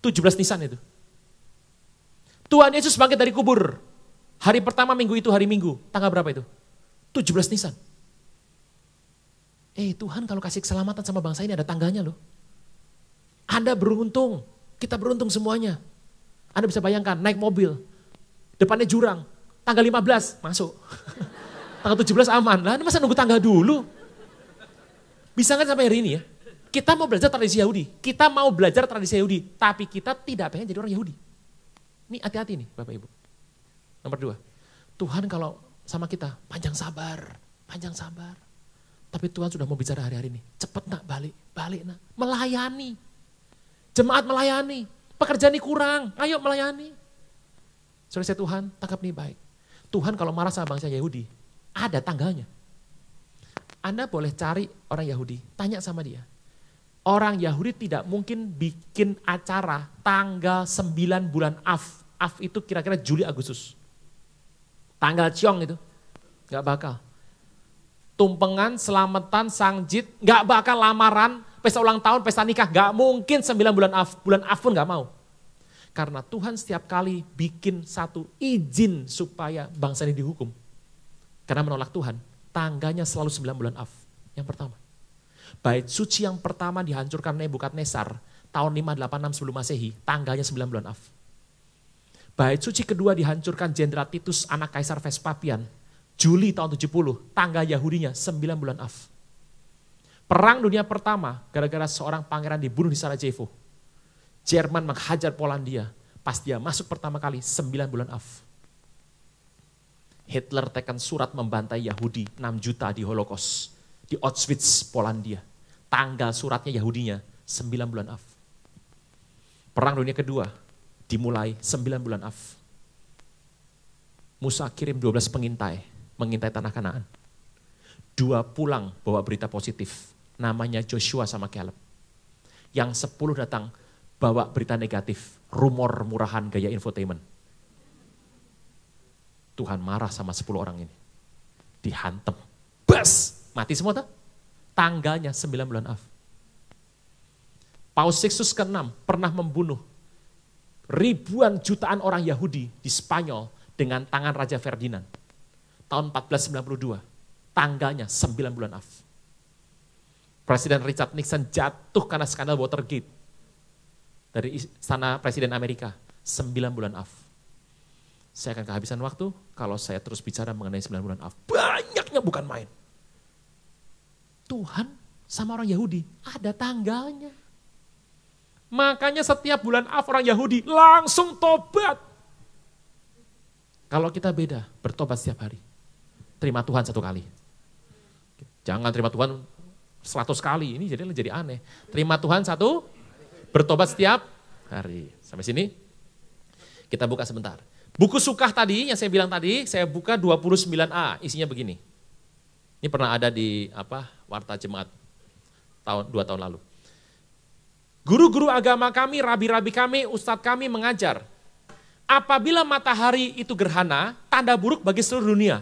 17 Nisan itu. Tuhan Yesus bangkit dari kubur. Hari pertama minggu itu hari Minggu. Tanggal berapa itu? 17 Nisan. Tuhan kalau kasih keselamatan sama bangsa ini ada tanggalnya loh. Anda beruntung, kita beruntung semuanya. Anda bisa bayangkan naik mobil, depannya jurang, tanggal 15 masuk. Tanggal 17 aman. Lah masa nunggu tanggal dulu? Bisa nggak sampai hari ini ya? Kita mau belajar tradisi Yahudi, kita mau belajar tradisi Yahudi, tapi kita tidak pengen jadi orang Yahudi. Ini hati-hati nih Bapak Ibu. Nomor 2, Tuhan kalau sama kita panjang sabar. Tapi Tuhan sudah mau bicara hari-hari ini, cepet nak balik nak, melayani. Jemaat melayani, pekerjaan ini kurang, ayo melayani. Saudara saya Tuhan, tangkap nih baik. Tuhan kalau marah sama bangsa Yahudi, ada tanggalnya. Anda boleh cari orang Yahudi, tanya sama dia. Orang Yahudi tidak mungkin bikin acara tanggal 9 bulan Av. Av itu kira-kira Juli Agustus. Tanggal ciong itu. Gak bakal. Tumpengan, selamatan, sangjit, gak bakal lamaran, pesta ulang tahun, pesta nikah. Gak mungkin 9 bulan Av. Bulan Av pun gak mau. Karena Tuhan setiap kali bikin satu izin supaya bangsa ini dihukum. Karena menolak Tuhan, tangganya selalu 9 bulan Av. Yang pertama. Bait suci yang pertama dihancurkan Nebukadnezar tahun 586 sebelum Masehi, tanggalnya 9 bulan Av. Bait suci kedua dihancurkan Jenderal Titus anak Kaisar Vespasian, Juli tahun 70, tanggal Yahudinya 9 bulan Av. Perang dunia pertama gara-gara seorang pangeran dibunuh di Sarajevo. Jerman menghajar Polandia, pas dia masuk pertama kali 9 bulan Av. Hitler tekan surat membantai Yahudi 6 juta di Holocaust. Di Auschwitz, Polandia. Tanggal suratnya Yahudinya 9 bulan Av. Perang dunia kedua dimulai 9 bulan Av. Musa kirim 12 pengintai, mengintai tanah Kanaan. 2 pulang bawa berita positif, namanya Joshua sama Caleb. Yang 10 datang bawa berita negatif, rumor murahan gaya infotainment. Tuhan marah sama 10 orang ini. Dihantem. Bas! Mati semua tuh. Tanggalnya 9 bulan Av. Paus Sixtus ke-6 pernah membunuh ribuan jutaan orang Yahudi di Spanyol dengan tangan Raja Ferdinand. Tahun 1492. Tanggalnya 9 bulan Av. Presiden Richard Nixon jatuh karena skandal Watergate. Dari istana Presiden Amerika. 9 bulan Av. Saya akan kehabisan waktu kalau saya terus bicara mengenai 9 bulan Av. Banyaknya bukan main. Tuhan sama orang Yahudi ada tanggalnya. Makanya setiap bulan Av orang Yahudi langsung tobat. Kalau kita beda, bertobat setiap hari. Terima Tuhan satu kali. Jangan terima Tuhan 100 kali, ini jadi aneh. Terima Tuhan satu, bertobat setiap hari. Sampai sini, kita buka sebentar. Buku Sukah tadi, yang saya bilang tadi, saya buka 29a, isinya begini. Ini pernah ada di Warta Jemaat 2 tahun lalu. Guru-guru agama kami, rabi-rabi kami, ustadz kami mengajar. Apabila matahari itu gerhana, tanda buruk bagi seluruh dunia.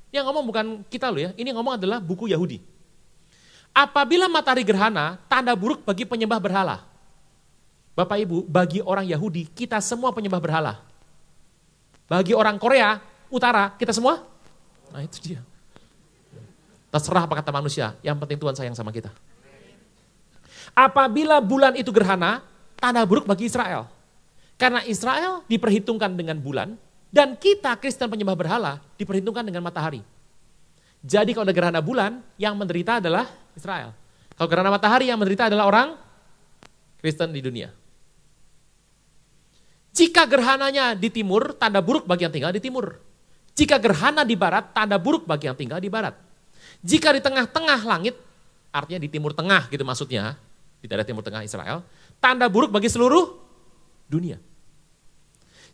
Yang ngomong bukan kita loh ya, ini ngomong adalah buku Yahudi. Apabila matahari gerhana, tanda buruk bagi penyembah berhala. Bapak Ibu, bagi orang Yahudi, kita semua penyembah berhala. Bagi orang Korea Utara, kita semua? Nah itu dia. Terserah apa kata manusia, yang penting Tuhan sayang sama kita. Apabila bulan itu gerhana, tanda buruk bagi Israel. Karena Israel diperhitungkan dengan bulan, dan kita Kristen penyembah berhala diperhitungkan dengan matahari. Jadi kalau ada gerhana bulan, yang menderita adalah Israel. Kalau gerhana matahari, yang menderita adalah orang Kristen di dunia. Jika gerhananya di timur, tanda buruk bagi yang tinggal di timur. Jika gerhana di barat, tanda buruk bagi yang tinggal di barat. Jika di tengah-tengah langit, artinya di timur tengah gitu maksudnya, di daerah timur tengah Israel, tanda buruk bagi seluruh dunia.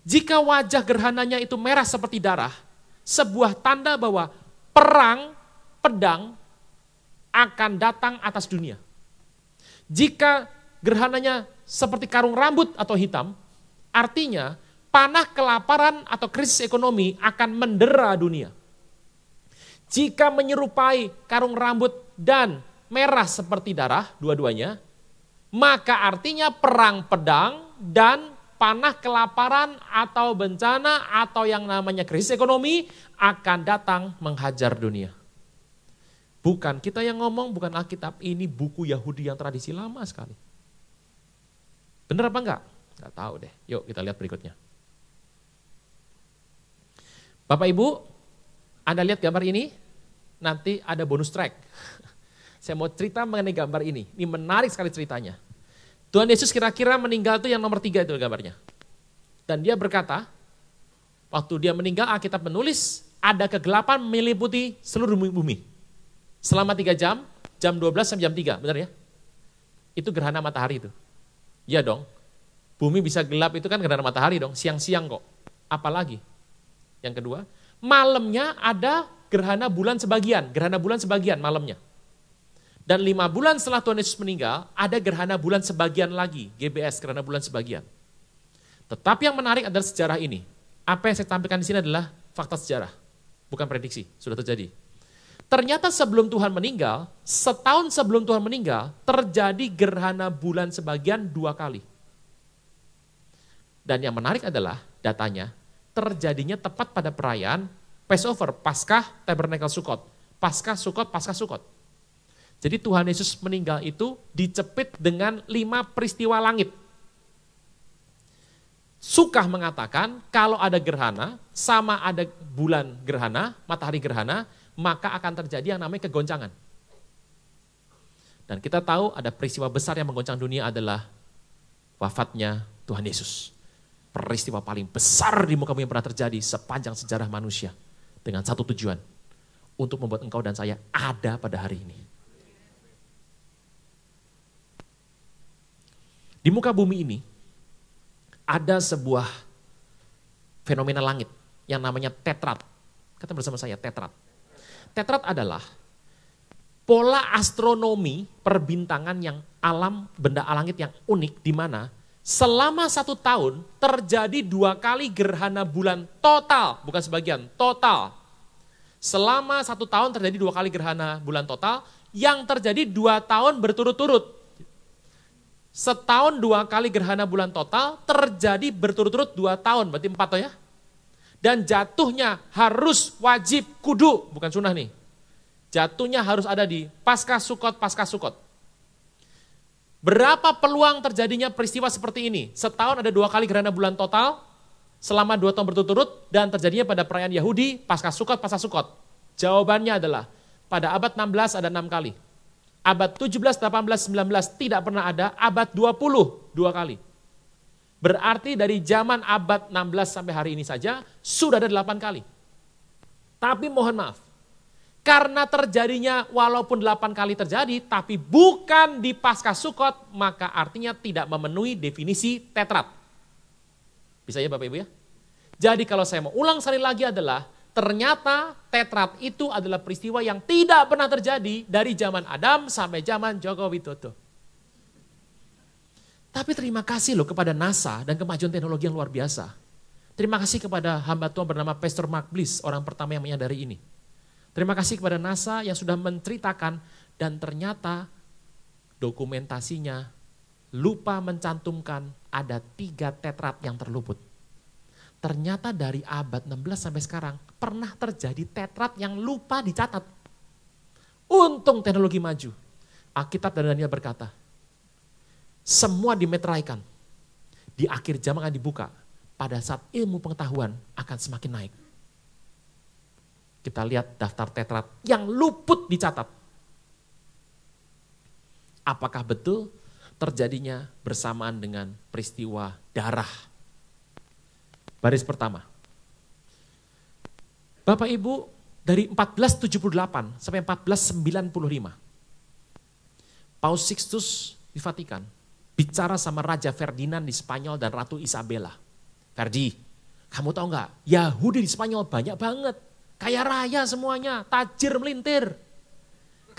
Jika wajah gerhananya itu merah seperti darah, sebuah tanda bahwa perang, pedang akan datang atas dunia. Jika gerhananya seperti karung rambut atau hitam, artinya panah kelaparan atau krisis ekonomi akan mendera dunia. Jika menyerupai karung rambut dan merah seperti darah, dua-duanya, maka artinya perang pedang dan panah kelaparan atau bencana atau yang namanya krisis ekonomi akan datang menghajar dunia. Bukan kita yang ngomong, bukan Alkitab, ini buku Yahudi yang tradisi lama sekali. Benar apa enggak? Enggak tahu deh. Yuk kita lihat berikutnya. Bapak Ibu, Anda lihat gambar ini, nanti ada bonus track. Saya mau cerita mengenai gambar ini. Ini menarik sekali ceritanya. Tuhan Yesus kira-kira meninggal itu yang nomor 3 itu gambarnya. Dan dia berkata, waktu dia meninggal Alkitab menulis, ada kegelapan meliputi seluruh bumi. Selama 3 jam, jam 12 sampai jam 3, benar ya? Itu gerhana matahari itu. Iya dong, bumi bisa gelap itu kan gerhana matahari dong, siang-siang kok. Apalagi? Yang kedua, malamnya ada gerhana bulan sebagian malamnya. Dan 5 bulan setelah Tuhan Yesus meninggal, ada gerhana bulan sebagian lagi, GBS, gerhana bulan sebagian. Tetapi yang menarik adalah sejarah ini. Apa yang saya tampilkan di sini adalah fakta sejarah, bukan prediksi, sudah terjadi. Ternyata sebelum Tuhan meninggal, setahun sebelum Tuhan meninggal, terjadi gerhana bulan sebagian 2 kali. Dan yang menarik adalah datanya, terjadinya tepat pada perayaan Passover, Paskah, Tabernakel, Sukot. Paskah, Sukot. Jadi Tuhan Yesus meninggal itu dicepit dengan 5 peristiwa langit. Sukah mengatakan kalau ada gerhana, sama ada bulan gerhana, matahari gerhana, maka akan terjadi yang namanya kegoncangan. Dan kita tahu ada peristiwa besar yang menggoncang dunia adalah wafatnya Tuhan Yesus. Peristiwa paling besar di muka bumi yang pernah terjadi sepanjang sejarah manusia. Dengan satu tujuan, untuk membuat engkau dan saya ada pada hari ini. Di muka bumi ini ada sebuah fenomena langit yang namanya tetrat. Kata bersama saya tetrat. Tetrat adalah pola astronomi perbintangan yang alam, benda langit yang unik di mana selama 1 tahun terjadi 2 kali gerhana bulan total, bukan sebagian, total. Selama 1 tahun terjadi 2 kali gerhana bulan total yang terjadi 2 tahun berturut-turut. Setahun 2 kali gerhana bulan total terjadi berturut-turut 2 tahun, berarti 4 ya. Dan jatuhnya harus wajib kudu, bukan sunnah nih. Jatuhnya harus ada di Paskah Sukot. Berapa peluang terjadinya peristiwa seperti ini? Setahun ada 2 kali gerhana bulan total, selama 2 tahun berturut-turut, dan terjadinya pada perayaan Yahudi, Paskah Sukot. Jawabannya adalah, pada abad 16 ada 6 kali. Abad 17, 18, 19 tidak pernah ada, abad 20, 2 kali. Berarti dari zaman abad 16 sampai hari ini saja sudah ada 8 kali. Tapi mohon maaf, karena terjadinya walaupun 8 kali terjadi, tapi bukan di Paskah Sukot, maka artinya tidak memenuhi definisi tetrat. Bisa ya Bapak Ibu ya? Jadi kalau saya mau ulang sekali lagi adalah, ternyata tetrat itu adalah peristiwa yang tidak pernah terjadi dari zaman Adam sampai zaman Joko Widodo. Tapi terima kasih loh kepada NASA dan kemajuan teknologi yang luar biasa. Terima kasih kepada hamba Tuhan bernama Pastor Mark Bliss, orang pertama yang menyadari ini. Terima kasih kepada NASA yang sudah menceritakan dan ternyata dokumentasinya lupa mencantumkan ada 3 tetrat yang terluput. Ternyata dari abad 16 sampai sekarang pernah terjadi tetrat yang lupa dicatat. Untung teknologi maju. Alkitab dan Daniel berkata, semua dimeteraikan. Di akhir zaman akan dibuka pada saat ilmu pengetahuan akan semakin naik. Kita lihat daftar tetrat yang luput dicatat. Apakah betul terjadinya bersamaan dengan peristiwa darah? Baris pertama. Bapak Ibu, dari 1478 sampai 1495, Paus Sixtus di Vatikan bicara sama Raja Ferdinand di Spanyol dan Ratu Isabella. Ferdi, kamu tahu nggak? Yahudi di Spanyol banyak banget, kaya raya semuanya, tajir melintir.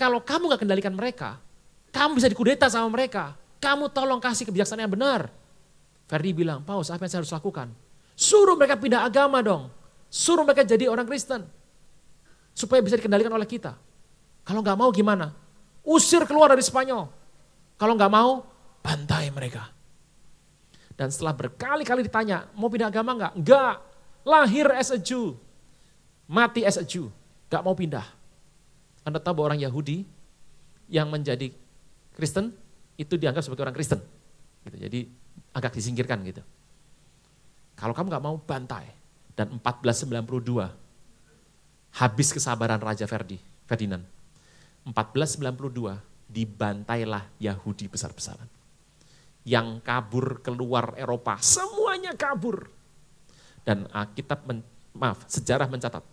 Kalau kamu nggak kendalikan mereka, kamu bisa dikudeta sama mereka. Kamu tolong kasih kebijaksanaan yang benar. Ferdi bilang, Paus, apa yang saya harus lakukan? Suruh mereka pindah agama dong. Suruh mereka jadi orang Kristen. Supaya bisa dikendalikan oleh kita. Kalau nggak mau gimana? Usir keluar dari Spanyol. Kalau nggak mau, bantai mereka. Dan setelah berkali-kali ditanya, mau pindah agama nggak? Nggak. Lahir as a Jew. Mati as a Jew. Nggak mau pindah. Anda tahu bahwa orang Yahudi yang menjadi Kristen, itu dianggap sebagai orang Kristen. Gitu. Jadi agak disingkirkan gitu. Kalau kamu nggak mau, bantai. Dan 1492, habis kesabaran Raja Ferdinand. 1492, dibantailah Yahudi besar-besaran. Yang kabur keluar Eropa, semuanya kabur. Dan sejarah mencatat,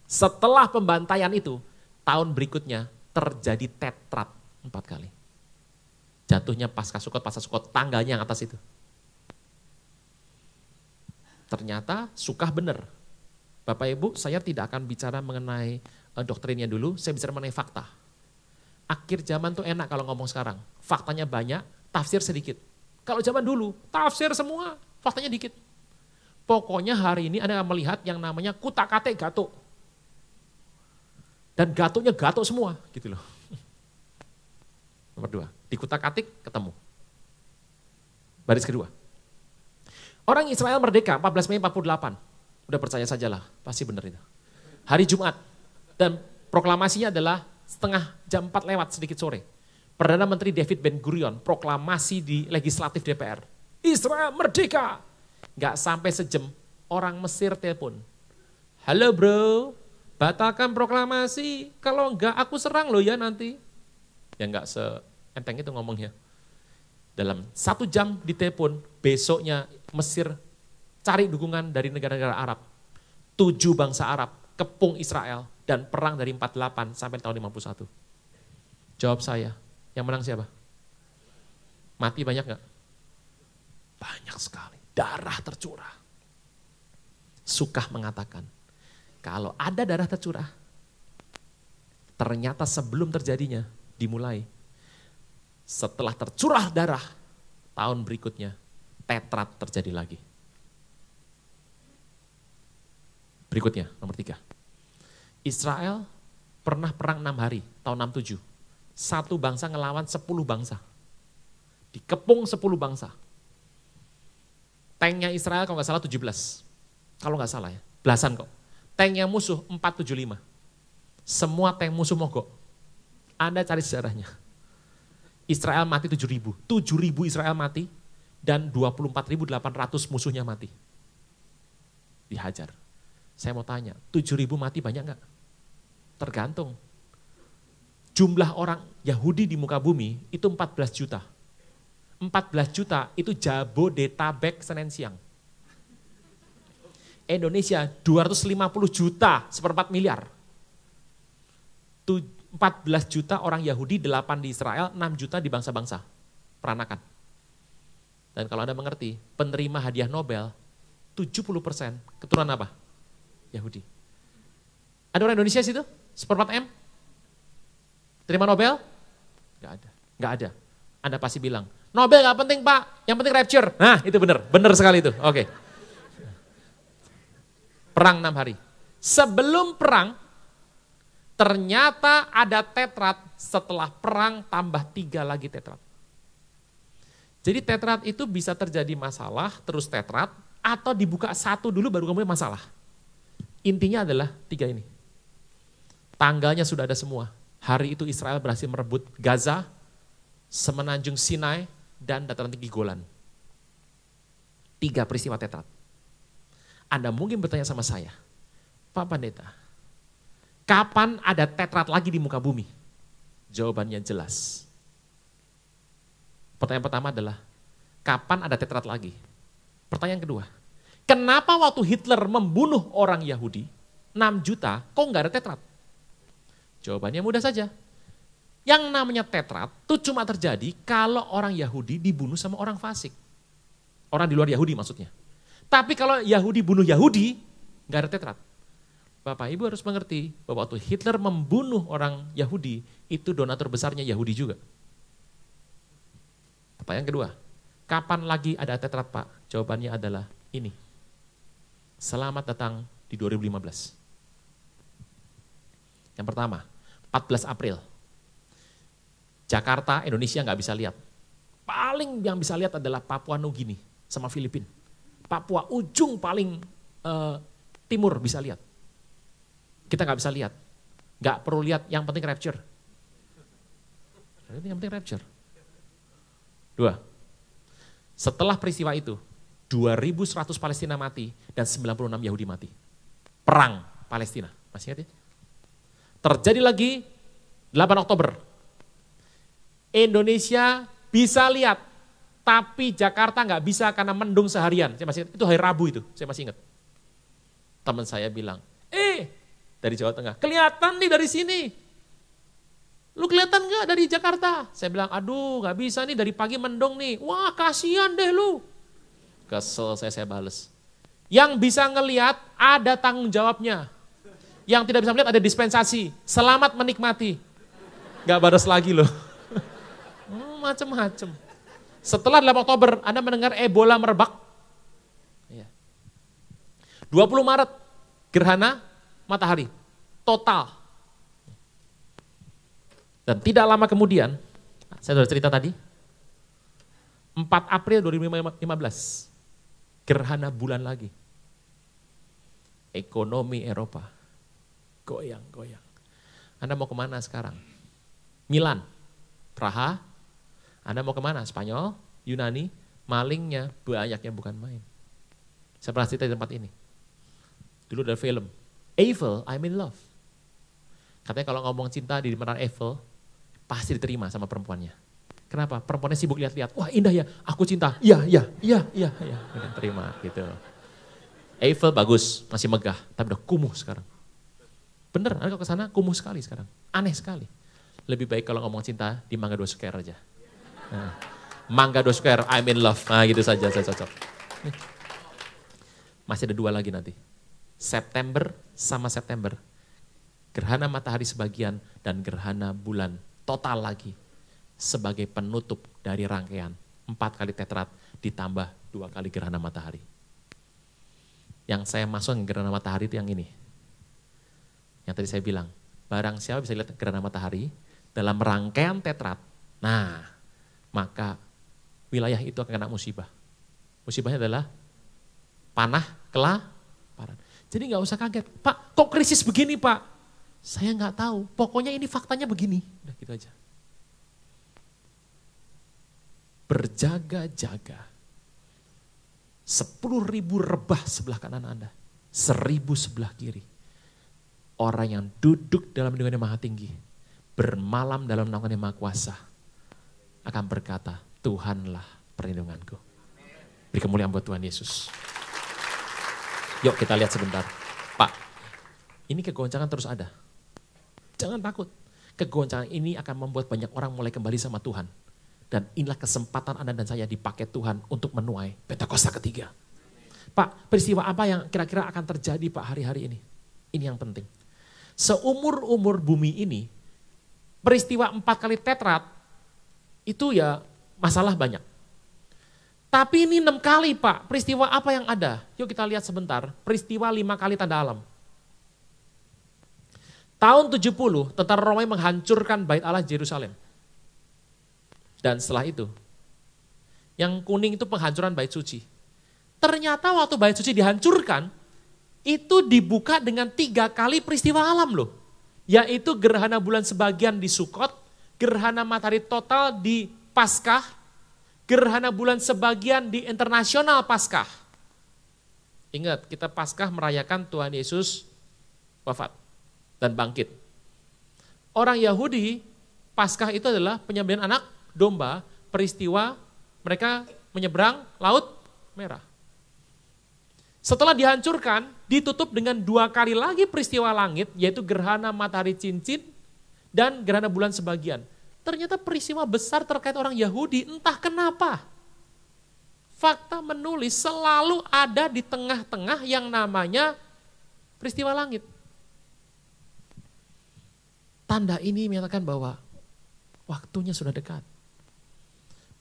setelah pembantaian itu, tahun berikutnya terjadi tetrat 4 kali. Jatuhnya Paskah Sukot, tanggalnya yang atas itu. Ternyata Sukah benar. Bapak Ibu, saya tidak akan bicara mengenai doktrinnya dulu, saya bicara mengenai fakta. Akhir zaman tuh enak kalau ngomong sekarang. Faktanya banyak, tafsir sedikit. Kalau zaman dulu, tafsir semua, faktanya dikit. Pokoknya hari ini Anda akan melihat yang namanya kutak-katik gatuk. Dan gatuknya gatuk semua, gitu loh. Nomor 2, di kutak-katik ketemu. Baris kedua. Orang Israel merdeka 14 Mei 48. Udah percaya sajalah, pasti benar itu. Hari Jumat. Dan proklamasinya adalah setengah jam 4 lewat sedikit sore. Perdana Menteri David Ben-Gurion proklamasi di legislatif DPR. Israel merdeka. Gak sampai sejam, orang Mesir telepon. Halo bro, batalkan proklamasi. Kalau enggak aku serang lo ya nanti. Ya enggak seenteng itu ngomongnya. Dalam 1 jam ditelepon, besoknya Mesir cari dukungan dari negara-negara Arab. 7 bangsa Arab kepung Israel dan perang dari 48 sampai tahun 51. Jawab saya, yang menang siapa? Mati banyak gak? Banyak sekali, darah tercurah. Sukah mengatakan, kalau ada darah tercurah, ternyata sebelum terjadinya dimulai. Setelah tercurah darah, tahun berikutnya tetrat terjadi lagi. Berikutnya, nomor 3. Israel pernah perang 6 hari, tahun 67. 1 bangsa ngelawan 10 bangsa. Dikepung 10 bangsa. Tanknya Israel kalau nggak salah 17. Kalau nggak salah ya, belasan kok. Tanknya musuh 475. Semua tank musuh mogok. Anda cari sejarahnya. Israel mati 7.000. 7.000 Israel mati dan 24.800 musuhnya mati. Dihajar. Saya mau tanya, 7.000 mati banyak nggak? Tergantung. Jumlah orang Yahudi di muka bumi itu 14 juta. 14 juta itu Jabodetabek Senin siang. Indonesia 250 juta, 1/4 miliar. 14 juta orang Yahudi, 8 di Israel, 6 juta di bangsa-bangsa. Peranakan. Dan kalau Anda mengerti, penerima hadiah Nobel, 70% keturunan apa? Yahudi. Ada orang Indonesia situ? 1/4 M? Terima Nobel? Gak ada. Gak ada. Anda pasti bilang, Nobel gak penting Pak, yang penting rapture. Nah itu benar sekali itu. Oke. Perang 6 hari. Sebelum perang, ternyata ada tetrat, setelah perang tambah 3 lagi tetrat. Jadi tetrat itu bisa terjadi masalah, terus tetrat, atau dibuka satu dulu baru kemudian masalah. Intinya adalah 3 ini. Tanggalnya sudah ada semua. Hari itu Israel berhasil merebut Gaza, semenanjung Sinai, dan dataran tinggi Golan. 3 peristiwa tetrat. Anda mungkin bertanya sama saya, Pak Pendeta, kapan ada tetrat lagi di muka bumi? Jawabannya jelas. Pertanyaan pertama adalah, kapan ada tetrat lagi? Pertanyaan kedua, kenapa waktu Hitler membunuh orang Yahudi, 6 juta, kok nggak ada tetrat? Jawabannya mudah saja. Yang namanya tetrat itu cuma terjadi kalau orang Yahudi dibunuh sama orang fasik. Orang di luar Yahudi maksudnya. Tapi kalau Yahudi bunuh Yahudi, nggak ada tetrat. Bapak Ibu harus mengerti bahwa waktu Hitler membunuh orang Yahudi, itu donatur besarnya Yahudi juga. Pertanyaan kedua, kapan lagi ada tetrat Pak? Jawabannya adalah ini. Selamat datang di 2015. Yang pertama, 14 April. Jakarta, Indonesia nggak bisa lihat. Paling yang bisa lihat adalah Papua Nugini sama Filipina. Papua ujung paling timur bisa lihat. Kita nggak bisa lihat. Nggak perlu lihat, yang penting rapture. Yang penting rapture. 2. Setelah peristiwa itu, 2.100 Palestina mati dan 96 Yahudi mati. Perang Palestina. Masih ingat ya? Terjadi lagi 8 Oktober. Indonesia bisa lihat, tapi Jakarta nggak bisa karena mendung seharian. Saya masih ingat, itu hari Rabu itu, saya masih ingat. Teman saya bilang, dari Jawa Tengah, kelihatan nih dari sini. Lu kelihatan nggak dari Jakarta? Saya bilang, aduh nggak bisa nih dari pagi mendung nih. Wah kasihan deh lu. Kesel saya bales. Yang bisa ngelihat ada tanggung jawabnya. Yang tidak bisa melihat ada dispensasi. Selamat menikmati. Gak balas lagi loh. Macem-macem. Setelah 8 Oktober, Anda mendengar Ebola merebak. 20 Maret, gerhana matahari. Total. Dan tidak lama kemudian, saya sudah cerita tadi, 4 April 2015, gerhana bulan lagi. Ekonomi Eropa, goyang-goyang. Anda mau kemana sekarang? Milan, Praha, Anda mau kemana? Spanyol, Yunani, malingnya banyak yang bukan main. Saya pernah cerita di tempat ini. Dulu ada film, Eiffel, I'm in love. Katanya kalau ngomong cinta di Menara Eiffel, pasti diterima sama perempuannya. Kenapa? Perempuannya sibuk lihat-lihat, wah indah ya, aku cinta, iya, terima gitu. Eiffel bagus, masih megah, tapi udah kumuh sekarang. Bener, Anda kalau kesana kumuh sekali sekarang, aneh sekali. Lebih baik kalau ngomong cinta di Mangga 2 Square aja. Nah, Mangga 2 Square, I'm in love, nah gitu saja, saya cocok. Masih ada 2 lagi nanti. September sama September. Gerhana matahari sebagian dan gerhana bulan total lagi. Sebagai penutup dari rangkaian 4 kali tetrat ditambah 2 kali gerhana matahari. Yang saya masuk ke gerhana matahari itu yang ini. Yang tadi saya bilang, barang siapa bisa lihat gerhana matahari dalam rangkaian tetrat, nah maka wilayah itu akan kena musibah. Musibahnya adalah panah, kelaparan. Jadi nggak usah kaget, Pak kok krisis begini Pak? Saya nggak tahu, pokoknya ini faktanya begini. Udah gitu aja. Berjaga-jaga. 10.000 rebah sebelah kanan Anda, 1.000 sebelah kiri. Orang yang duduk dalam lindungan yang maha tinggi, bermalam dalam naungan yang maha kuasa, akan berkata, Tuhanlah perlindunganku. Beri kemuliaan buat Tuhan Yesus. Yuk kita lihat sebentar. Pak, ini kegoncangan terus ada. Jangan takut. Kegoncangan ini akan membuat banyak orang mulai kembali sama Tuhan. Dan inilah kesempatan Anda dan saya dipakai Tuhan untuk menuai Pentakosta ketiga. Pak, peristiwa apa yang kira-kira akan terjadi Pak hari-hari ini? Ini yang penting. Seumur-umur bumi ini, peristiwa 4 kali tetrat, itu ya masalah banyak. Tapi ini 6 kali Pak, peristiwa apa yang ada? Yuk kita lihat sebentar, peristiwa 5 kali tanda alam. Tahun 70, tentara Romawi menghancurkan bait Allah Yerusalem. Dan setelah itu, yang kuning itu penghancuran bait suci. Ternyata waktu bait suci dihancurkan, itu dibuka dengan 3 kali peristiwa alam loh. Yaitu gerhana bulan sebagian di Sukot, gerhana matahari total di Paskah, gerhana bulan sebagian di internasional Paskah. Ingat, kita Paskah merayakan Tuhan Yesus wafat dan bangkit. Orang Yahudi, Paskah itu adalah penyembelihan anak domba, peristiwa mereka menyeberang Laut Merah. Setelah dihancurkan, ditutup dengan 2 kali lagi peristiwa langit, yaitu gerhana matahari cincin dan gerhana bulan sebagian. Ternyata peristiwa besar terkait orang Yahudi, entah kenapa. Fakta menulis selalu ada di tengah-tengah yang namanya peristiwa langit. Tanda ini menyatakan bahwa waktunya sudah dekat.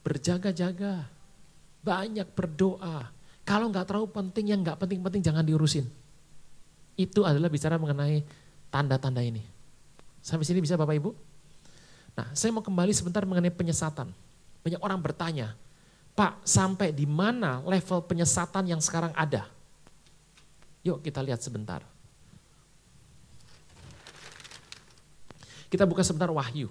Berjaga-jaga, banyak berdoa. Kalau nggak terlalu penting, yang nggak penting-penting jangan diurusin. Itu adalah bicara mengenai tanda-tanda ini. Sampai sini bisa Bapak Ibu? Nah, saya mau kembali sebentar mengenai penyesatan. Banyak orang bertanya, Pak, sampai di mana level penyesatan yang sekarang ada? Yuk kita lihat sebentar. Kita buka sebentar Wahyu.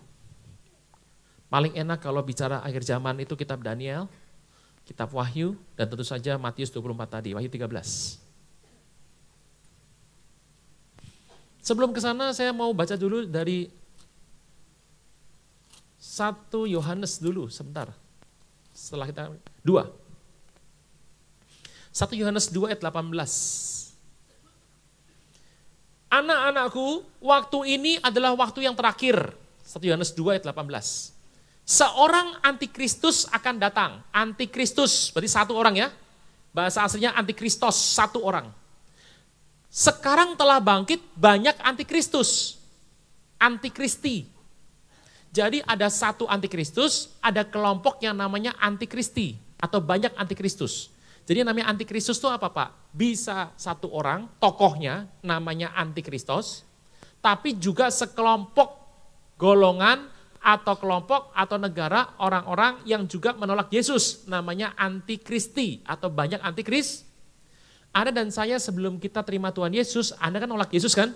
Paling enak kalau bicara akhir zaman itu kitab Daniel, kitab Wahyu, dan tentu saja Matius 24 tadi, Wahyu 13. Sebelum ke sana saya mau baca dulu dari 1 Yohanes dulu sebentar. Setelah kita 2. 1 Yohanes 2 ayat 18. Anak-anakku, waktu ini adalah waktu yang terakhir. 1 Yohanes 2 ayat 18. Seorang antikristus akan datang. Antikristus, berarti satu orang ya. Bahasa aslinya antikristos, satu orang. Sekarang telah bangkit banyak antikristus. Antikristi. Jadi ada satu antikristus, ada kelompok yang namanya antikristi atau banyak antikristus. Jadi yang namanya antikristus itu apa Pak? Bisa satu orang, tokohnya namanya antikristos, tapi juga sekelompok golongan atau kelompok atau negara orang-orang yang juga menolak Yesus, namanya antikristi atau banyak antikris. Anda dan saya sebelum kita terima Tuhan Yesus, Anda kan nolak Yesus kan?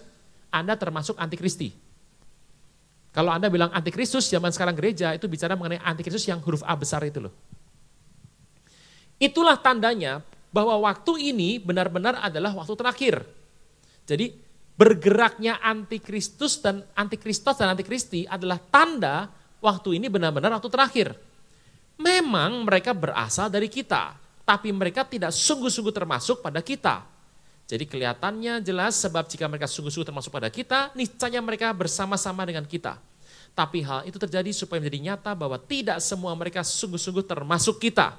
Anda termasuk antikristi. Kalau Anda bilang antikristus zaman sekarang gereja itu bicara mengenai antikristus yang huruf A besar itu loh. Itulah tandanya bahwa waktu ini benar-benar adalah waktu terakhir. Jadi bergeraknya antikristus dan antikristi adalah tanda waktu ini benar-benar waktu terakhir. Memang mereka berasal dari kita, tapi mereka tidak sungguh-sungguh termasuk pada kita. Jadi kelihatannya jelas sebab jika mereka sungguh-sungguh termasuk pada kita, niscaya mereka bersama-sama dengan kita. Tapi hal itu terjadi supaya menjadi nyata bahwa tidak semua mereka sungguh-sungguh termasuk kita.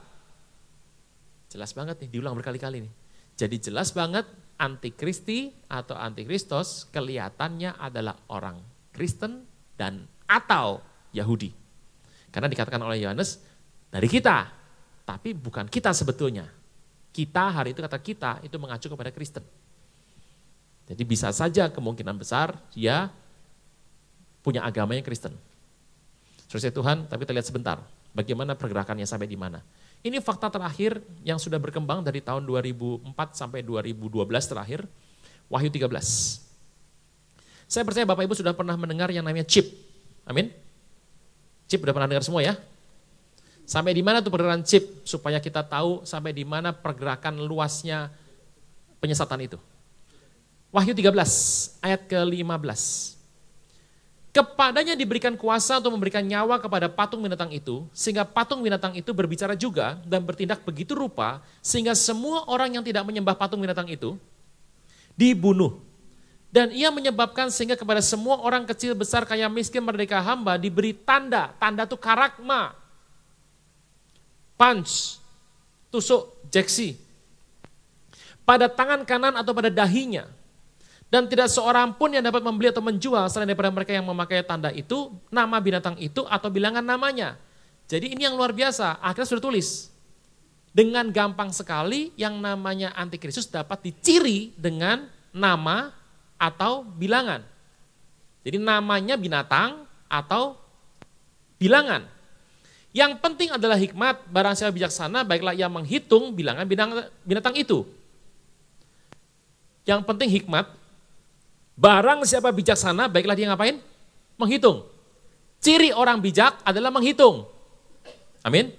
Jelas banget nih, diulang berkali-kali nih. Jadi jelas banget antikristi atau antikristos kelihatannya adalah orang Kristen dan atau Yahudi. Karena dikatakan oleh Yohanes dari kita, tapi bukan kita sebetulnya. Kita, hari itu kata kita, itu mengacu kepada Kristen. Jadi bisa saja kemungkinan besar dia punya agamanya Kristen. Saudara Tuhan, tapi kita lihat sebentar, bagaimana pergerakannya sampai di mana. Ini fakta terakhir yang sudah berkembang dari tahun 2004 sampai 2012 terakhir, Wahyu 13. Saya percaya Bapak Ibu sudah pernah mendengar yang namanya chip. Amin. Chip udah pernah dengar semua ya? Sampai di mana tuh pergerakan chip supaya kita tahu sampai di mana pergerakan luasnya penyesatan itu. Wahyu 13 ayat ke-15. Kepadanya diberikan kuasa untuk memberikan nyawa kepada patung binatang itu, sehingga patung binatang itu berbicara juga dan bertindak begitu rupa, sehingga semua orang yang tidak menyembah patung binatang itu dibunuh. Dan ia menyebabkan sehingga kepada semua orang kecil, besar, kaya, miskin, merdeka, hamba diberi tanda. Tanda itu karakma, punch, tusuk, jeksi, pada tangan kanan atau pada dahinya. Dan tidak seorang pun yang dapat membeli atau menjual selain daripada mereka yang memakai tanda itu, nama binatang itu atau bilangan namanya. Jadi ini yang luar biasa, akhirnya sudah tulis. Dengan gampang sekali yang namanya antikristus dapat diciri dengan nama atau bilangan. Jadi namanya binatang atau bilangan. Yang penting adalah hikmat, barang siapa bijaksana, baiklah ia menghitung bilangan binatang itu. Yang penting hikmat, barang siapa bijaksana, baiklah dia ngapain? Menghitung. Ciri orang bijak adalah menghitung. Amin.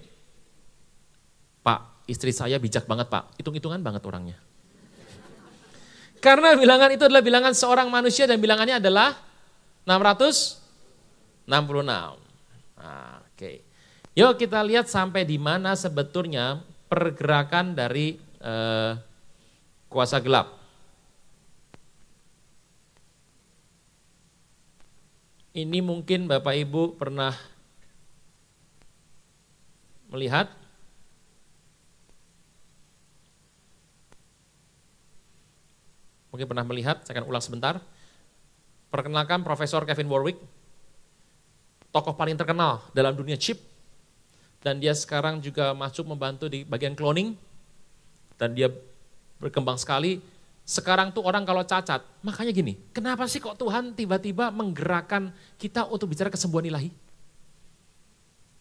Pak, istri saya bijak banget Pak, hitung-hitungan banget orangnya. Karena bilangan itu adalah bilangan seorang manusia dan bilangannya adalah 666. Oke. Yuk kita lihat sampai di mana sebetulnya pergerakan dari kuasa gelap. Ini mungkin Bapak Ibu pernah melihat. Mungkin pernah melihat, saya akan ulang sebentar. Perkenalkan Profesor Kevin Warwick, tokoh paling terkenal dalam dunia chip. Dan dia sekarang juga masuk membantu di bagian cloning. Dan dia berkembang sekali. Sekarang tuh orang kalau cacat, makanya gini, kenapa sih kok Tuhan tiba-tiba menggerakkan kita untuk bicara kesembuhan ilahi?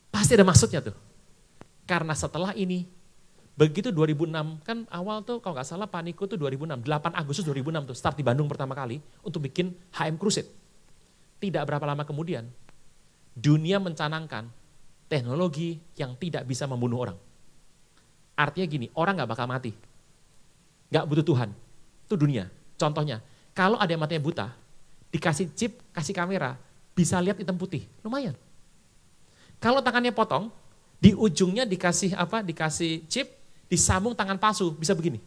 Pasti ada maksudnya tuh. Karena setelah ini, begitu 2006, kan awal tuh kalau nggak salah Paniku tuh 2006, 8 Agustus 2006 tuh start di Bandung pertama kali untuk bikin HM Crusade. Tidak berapa lama kemudian, dunia mencanangkan teknologi yang tidak bisa membunuh orang. Artinya gini, orang nggak bakal mati. Nggak butuh Tuhan. Itu dunia. Contohnya, kalau ada yang matanya buta, dikasih chip, kasih kamera, bisa lihat hitam putih. Lumayan. Kalau tangannya potong, di ujungnya dikasih apa? Dikasih chip, disambung tangan palsu, bisa begini.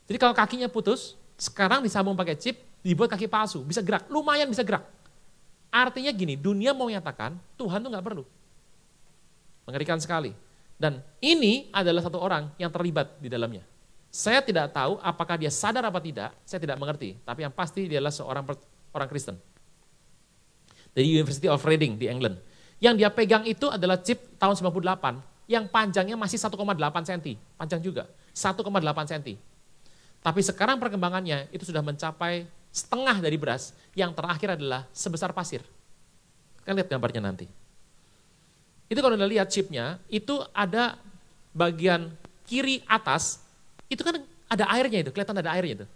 Jadi kalau kakinya putus, sekarang disambung pakai chip, dibuat kaki palsu, bisa gerak. Lumayan bisa gerak. Artinya gini, dunia mau menyatakan Tuhan tuh nggak perlu. Mengerikan sekali. Dan ini adalah satu orang yang terlibat di dalamnya. Saya tidak tahu apakah dia sadar apa tidak, saya tidak mengerti. Tapi yang pasti dia adalah seorang orang Kristen. Dari University of Reading di England. Yang dia pegang itu adalah chip tahun 98, yang panjangnya masih 1,8 cm. Panjang juga, 1,8 cm. Tapi sekarang perkembangannya itu sudah mencapai setengah dari beras, yang terakhir adalah sebesar pasir. Kan lihat gambarnya nanti. Itu kalau Anda lihat chipnya, itu ada bagian kiri atas, itu kan ada airnya itu, kelihatan ada airnya itu.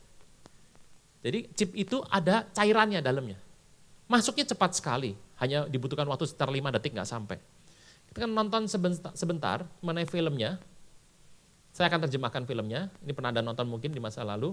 Jadi chip itu ada cairannya dalamnya. Masuknya cepat sekali, hanya dibutuhkan waktu sekitar 5 detik nggak sampai. Kita kan nonton sebentar mengenai filmnya. Saya akan terjemahkan filmnya, ini pernah Anda nonton mungkin di masa lalu.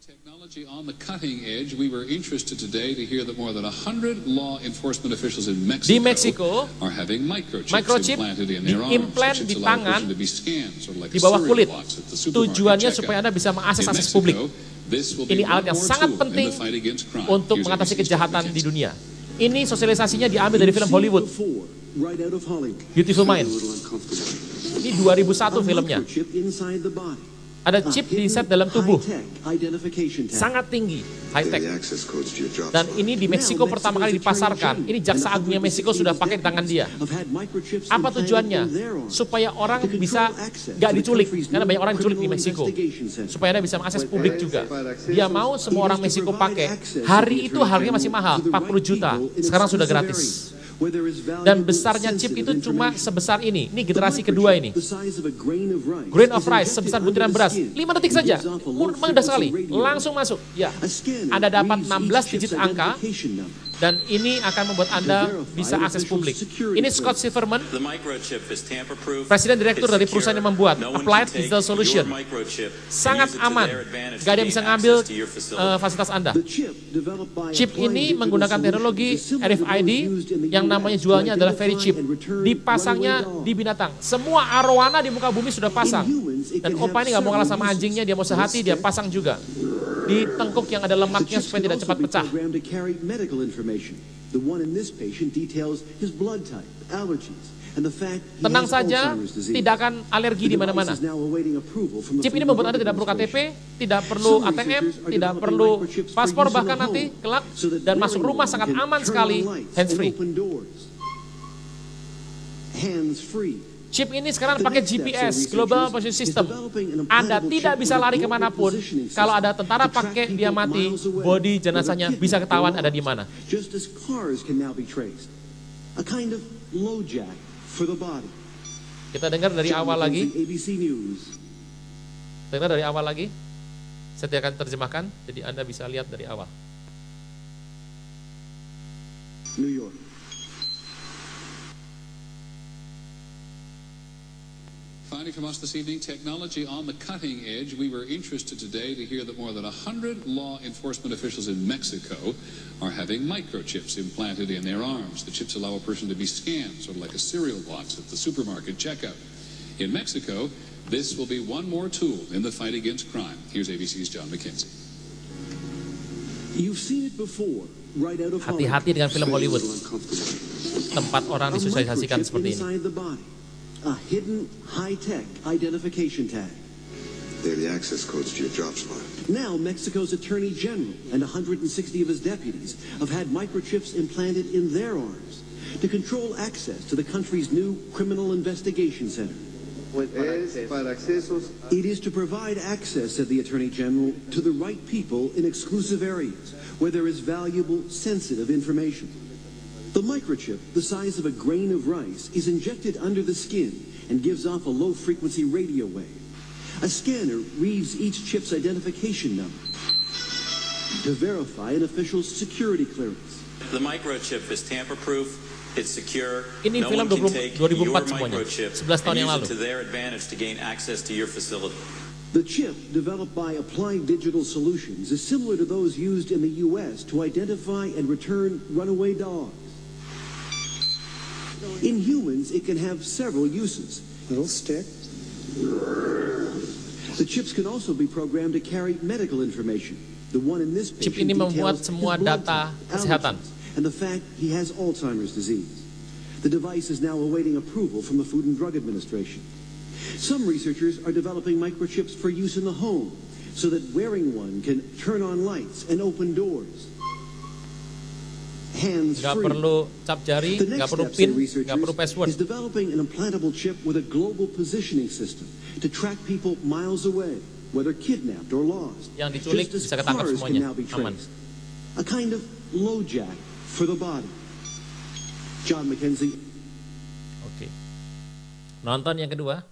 Technology on the cutting edge. We were interested today to hear that more than 100 law enforcement officials in Mexico, di Meksiko are having microchips implanted in their diimplant arms, di tangan, to be scanned, sort of like di bawah kulit. Tujuannya supaya Anda bisa mengakses publik. Ini alat yang sangat penting untuk mengatasi kejahatan di dunia. Ini sosialisasinya diambil dari film Hollywood, Beautiful Mind. Ini 2001 filmnya. Ada chip di set dalam tubuh, sangat tinggi, high tech. Dan ini di Meksiko pertama kali dipasarkan. Ini Jaksa Agungnya Meksiko sudah pakai di tangan dia. Apa tujuannya? Supaya orang bisa gak diculik, karena banyak orang diculik di Meksiko. Supaya Anda bisa mengakses publik juga. Dia mau semua orang Meksiko pakai. Hari itu harganya masih mahal, 40 juta. Sekarang sudah gratis. Dan besarnya chip itu cuma sebesar ini. Ini generasi kedua ini. Grain of rice, sebesar butiran beras. 5 detik saja. Mudah sekali. Langsung masuk. Ya. Anda dapat 16 digit angka. Dan ini akan membuat Anda bisa akses publik. Ini Scott Silverman, Presiden Direktur dari perusahaan yang membuat Applied Digital Solution. Sangat aman, gak ada yang bisa ngambil fasilitas Anda. Chip ini menggunakan teknologi RFID yang namanya jualnya adalah very cheap. Dipasangnya di binatang. Semua arowana di muka bumi sudah pasang. Dan Opa ini gak mau kalah sama anjingnya, dia mau sehati, dia pasang juga. Di tengkuk yang ada lemaknya supaya tidak cepat pecah. Tenang saja, tidak akan alergi di mana-mana. Chip ini membuat Anda tidak perlu KTP, tidak perlu ATM, tidak perlu paspor bahkan nanti kelak, dan masuk rumah sangat aman sekali, hands-free. Chip ini sekarang pakai GPS, Global Position System. Anda tidak bisa lari kemanapun. Kalau ada tentara pakai dia mati, body jenazahnya bisa ketahuan ada di mana. Kita dengar dari awal lagi. Dengar dari awal lagi. Saya akan terjemahkan, jadi Anda bisa lihat dari awal. New York. Finally from us this evening, technology on the cutting edge. We were interested today to hear that more than 100 law enforcement officials in Mexico are having microchips implanted in their arms. The chips allow a person to be scanned, sort of like a cereal box at the supermarket checkout. In Mexico, this will be one more tool in the fight against crime. Here's ABC's John McKenzie. You've seen it before, right out of Hati-hati dengan film Hollywood. Tempat orang disosialisasikan seperti ini. A hidden high-tech identification tag. They're the access codes to your job spot. Now, Mexico's Attorney General and 160 of his deputies have had microchips implanted in their arms to control access to the country's new criminal investigation center. It is to provide access, said the Attorney General, to the right people in exclusive areas where there is valuable, sensitive information. The microchip, the size of a grain of rice, is injected under the skin and gives off a low-frequency radio wave. A scanner reads each chip's identification number to verify an official's security clearance. The microchip is tamper-proof, it's secure. Ini no film one can take 2004 your semuanya, microchip 11 tahun and yang use lalu. it to their advantage to gain access to your facility. The chip, developed by Applied Digital Solutions, is similar to those used in the U.S. to identify and return runaway dogs. In humans, it can have several uses. Little stick. The chips can also be programmed to carry medical information. The one in this Chip patient ini membuat details semua his blood data type, kesehatan. allergies, and the fact he has Alzheimer's disease. The device is now awaiting approval from the Food and Drug Administration. Some researchers are developing microchips for use in the home, so that wearing one can turn on lights and open doors. Gak perlu cap jari, gak perlu pin, gak perlu password. Is developing an implantable chip with a global positioning system to track people miles away, whether kidnapped or lost. Yang diculik Just as bisa ketangkap cars semuanya, can now be aman. traced. A kind of low jack for the body. John McKenzie. Oke. Nonton yang kedua.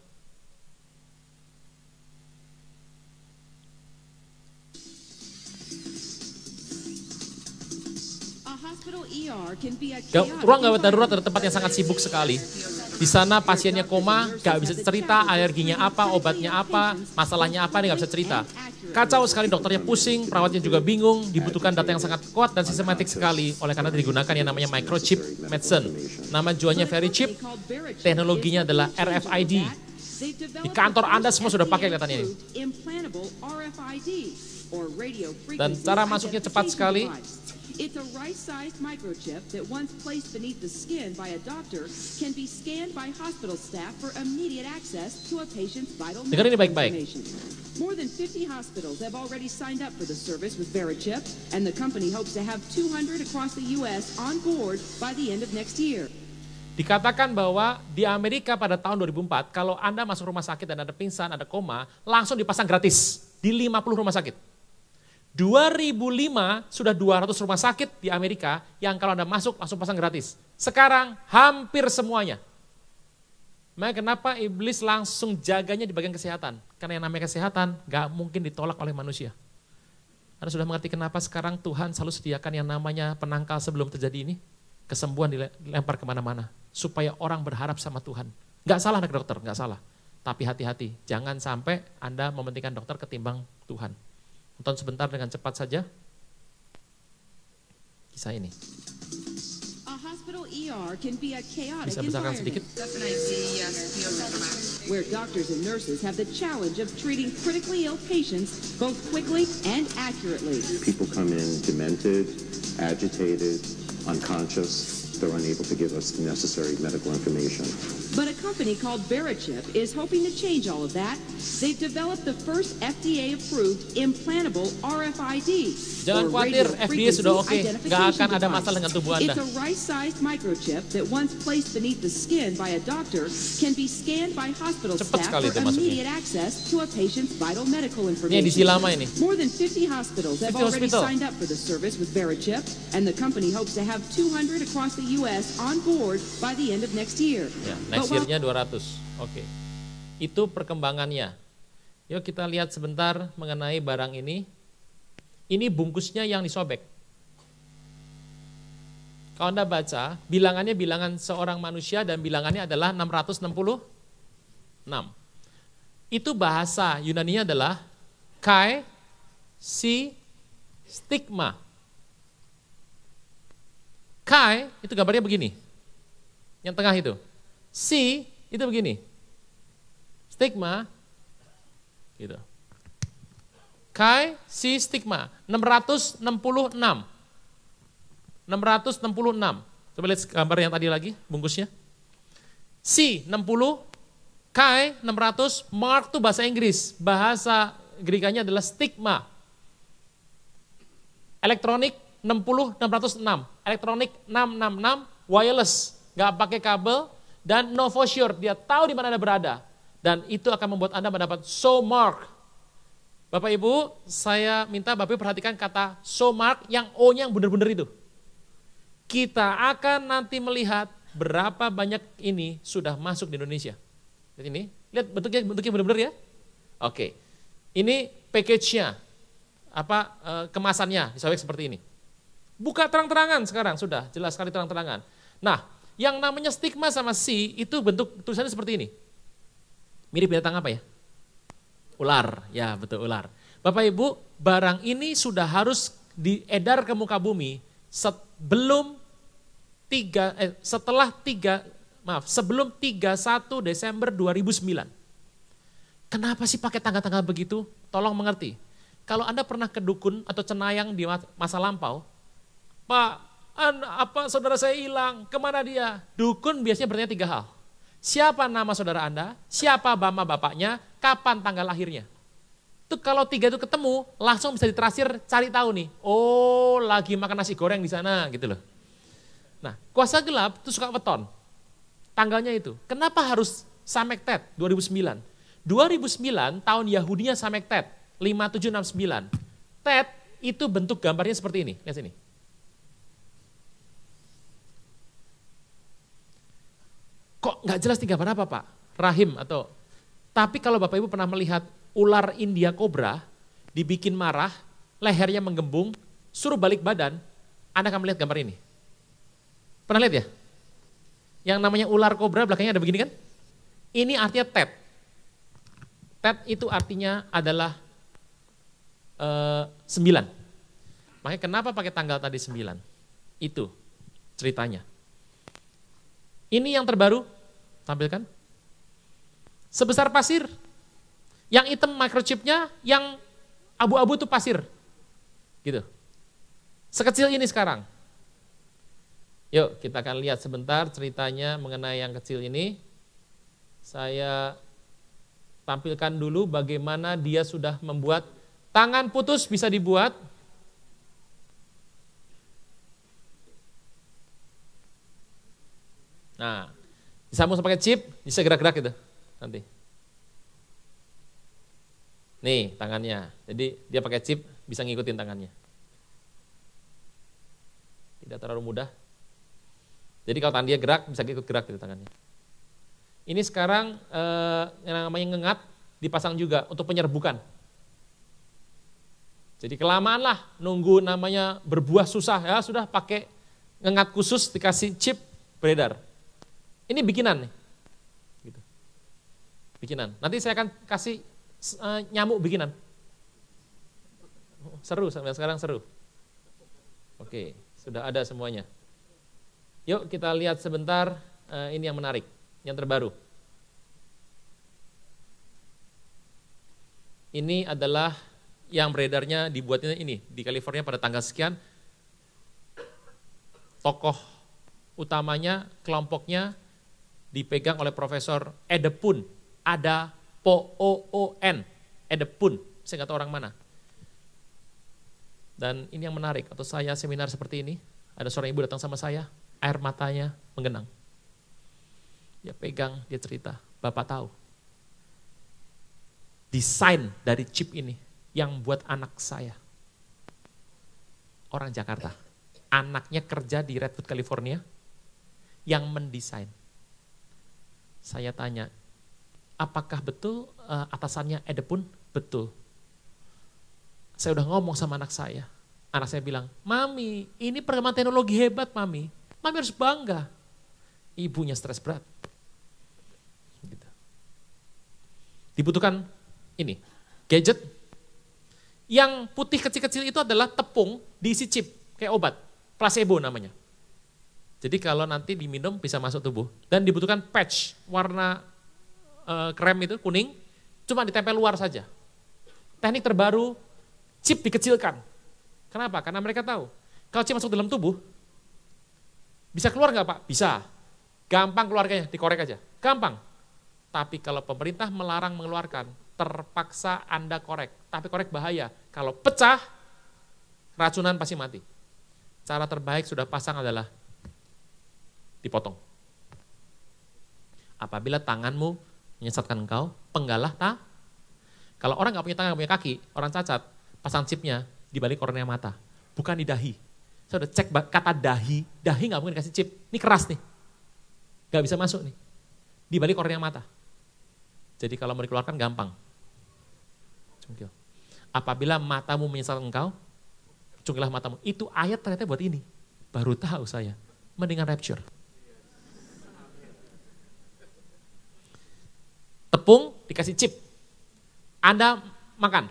Ruang gawat darurat adalah tempat yang sangat sibuk sekali. Di sana pasiennya koma, gak bisa cerita alerginya apa, obatnya apa, masalahnya apa, dia gak bisa cerita. Kacau sekali, dokternya pusing, perawatnya juga bingung, dibutuhkan data yang sangat kuat dan sistematik sekali. Oleh karena digunakan yang namanya microchip medicine. Nama jualnya very cheap, teknologinya adalah RFID. Di kantor Anda semua sudah pakai kelihatannya ini. Dan cara masuknya cepat sekali. It's a rice-sized microchip that once placed beneath the skin by a doctor can be scanned by hospital staff for immediate access to a patient's vital Dengar ini baik-baik. information. More than 50 hospitals have already signed up for the service with VeriChip, and the company hopes to have 200 across the U.S. on board by the end of next year. Dikatakan bahwa di Amerika pada tahun 2004, kalau Anda masuk rumah sakit dan ada pingsan, ada koma, langsung dipasang gratis di 50 rumah sakit. 2005 sudah 200 rumah sakit di Amerika yang kalau Anda masuk langsung pasang gratis. Sekarang hampir semuanya. Makanya kenapa iblis langsung jaganya di bagian kesehatan? Karena yang namanya kesehatan gak mungkin ditolak oleh manusia. Anda sudah mengerti kenapa sekarang Tuhan selalu sediakan yang namanya penangkal sebelum terjadi ini? Kesembuhan dilempar kemana-mana. Supaya orang berharap sama Tuhan. Gak salah anak dokter, gak salah. Tapi hati-hati, jangan sampai Anda mementingkan dokter ketimbang Tuhan. Nonton sebentar dengan cepat saja. Kisah ini. A hospital ER can be a chaotic Bisa besarkan sedikit? where doctors and nurses have the challenge of treating critically ill patients both quickly and accurately. People come in demented, agitated, unconscious. They're unable to give us the necessary medical information. But a company called Verichip is hoping to change all of that. They've developed the first FDA-approved implantable RFID. Jangan khawatir, FDA sudah oke, nggak akan ada masalah dengan tubuh Anda. It's a rice-sized microchip that once placed beneath the skin by a doctor can be scanned by hospital Cepat staff sekali for itu masuknya. immediate access to a patient's vital medical Ini information. edisi lama ini. More than 50 hospitals have 50 already hospital. signed up for the service with Verichip, and the company hopes to have 200 across the U.S. on board by the end of next year. Ya, next But while year-nya 200. Oke. Itu perkembangannya. Yuk kita lihat sebentar mengenai barang ini. Ini bungkusnya yang disobek. Kalau Anda baca, bilangannya bilangan seorang manusia dan bilangannya adalah 666. Itu bahasa Yunaninya adalah kai si stigma. Kai itu gambarnya begini. Yang tengah itu. Si itu begini. Stigma gitu. Kai si stigma 666. 666. Coba lihat gambar yang tadi lagi, bungkusnya. Si 60, Kai 600, mark itu bahasa Inggris. Bahasa Gerikanya adalah stigma. Elektronik 60, 606. Elektronik 666, wireless. Gak pakai kabel, dan know for sure, dia tahu di mana Anda berada. Dan itu akan membuat Anda mendapat so mark. Bapak Ibu, saya minta Bapak Ibu perhatikan kata so mark yang O-nya yang benar-benar itu. Kita akan nanti melihat berapa banyak ini sudah masuk di Indonesia. Lihat ini, lihat bentuknya benar-benar ya. Oke, ini package-nya, kemasannya disobek seperti ini. Buka terang-terangan sekarang, sudah jelas sekali terang-terangan. Nah, yang namanya stigma sama C itu bentuk tulisannya seperti ini. Mirip binatang apa ya? Ular, ya betul ular. Bapak Ibu, barang ini sudah harus diedar ke muka bumi sebelum 31 Desember 2009. Kenapa sih pakai tanggal-tanggal begitu? Tolong mengerti. Kalau Anda pernah ke dukun atau cenayang di masa lampau, Pak, saudara saya hilang, kemana dia? Dukun biasanya bertanya 3 hal. Siapa nama saudara Anda, siapa nama bapaknya, kapan tanggal lahirnya. Itu kalau 3 itu ketemu, langsung bisa ditrasir cari tahu nih. Oh, lagi makan nasi goreng di sana gitu loh. Nah, kuasa gelap itu suka weton. Tanggalnya itu. Kenapa harus Samektet 2009? 2009 tahun Yahudinya Samektet 5769. Tet itu bentuk gambarnya seperti ini. Lihat sini. Kok nggak jelas nih gambar apa Pak? Rahim atau... Tapi kalau Bapak Ibu pernah melihat ular India kobra, dibikin marah, lehernya menggembung, suruh balik badan, Anda akan melihat gambar ini. Pernah lihat ya? Yang namanya ular kobra belakangnya ada begini kan? Ini artinya tet. Tet itu artinya adalah 9. Makanya kenapa pakai tanggal tadi 9? Itu ceritanya. Ini yang terbaru, tampilkan. Sebesar pasir. Yang hitam microchipnya, yang abu-abu itu pasir. Gitu. Sekecil ini sekarang. Yuk kita akan lihat sebentar ceritanya mengenai yang kecil ini. Saya tampilkan dulu bagaimana dia sudah membuat tangan putus bisa dibuat. Nah, disambung pakai chip, bisa gerak-gerak gitu nanti. Nih tangannya, jadi dia pakai chip bisa ngikutin tangannya. Tidak terlalu mudah. Jadi kalau tangan dia gerak, bisa ikut gerak gitu tangannya. Ini sekarang yang namanya ngengat dipasang juga untuk penyerbukan. Jadi kelamaan lah nunggu namanya berbuah susah ya, sudah pakai ngengat khusus dikasih chip beredar. Ini bikinan nih. Gitu. Bikinan. Nanti saya akan kasih nyamuk bikinan. Seru, sampai sekarang seru. Oke, sudah ada semuanya. Yuk kita lihat sebentar, ini yang menarik, yang terbaru. Ini adalah yang beredarnya dibuatnya ini, di California pada tanggal sekian. Tokoh utamanya, kelompoknya dipegang oleh Profesor Edepun, Adapoon, Edepun, saya nggak tahu orang mana. Dan ini yang menarik, atau saya seminar seperti ini, ada seorang ibu datang sama saya, air matanya menggenang. Dia pegang, dia cerita, Bapak tahu, desain dari chip ini yang buat anak saya, orang Jakarta, anaknya kerja di Redwood, California, yang mendesain. Saya tanya, apakah betul atasannya Edepun? Betul. Saya udah ngomong sama anak saya bilang, Mami, ini perkembangan teknologi hebat, Mami. Mami harus bangga. Ibunya stres berat. Gitu. Dibutuhkan ini, gadget. Yang putih kecil-kecil itu adalah tepung diisi chip, kayak obat, placebo namanya. Jadi kalau nanti diminum bisa masuk tubuh. Dan dibutuhkan patch, warna krem itu kuning, cuma ditempel luar saja. Teknik terbaru, chip dikecilkan. Kenapa? Karena mereka tahu, kalau chip masuk dalam tubuh, bisa keluar nggak Pak? Bisa. Gampang keluarganya, dikorek aja. Gampang. Tapi kalau pemerintah melarang mengeluarkan, terpaksa Anda korek. Tapi korek bahaya. Kalau pecah, racunan pasti mati. Cara terbaik sudah pasang adalah dipotong. Apabila tanganmu menyesatkan engkau, penggalah tak. Kalau orang nggak punya tangan, nggak punya kaki, orang cacat, pasang chipnya di balik kornea mata, bukan di dahi. Saya udah cek kata dahi nggak mungkin dikasih chip. Ini keras nih, nggak bisa masuk nih. Di balik kornea mata. Jadi kalau mau dikeluarkan gampang. Cungkil. Apabila matamu menyesatkan engkau, cungkilah matamu. Itu ayat ternyata buat ini. Baru tahu saya. Mendingan rapture. Tepung dikasih chip. Anda makan.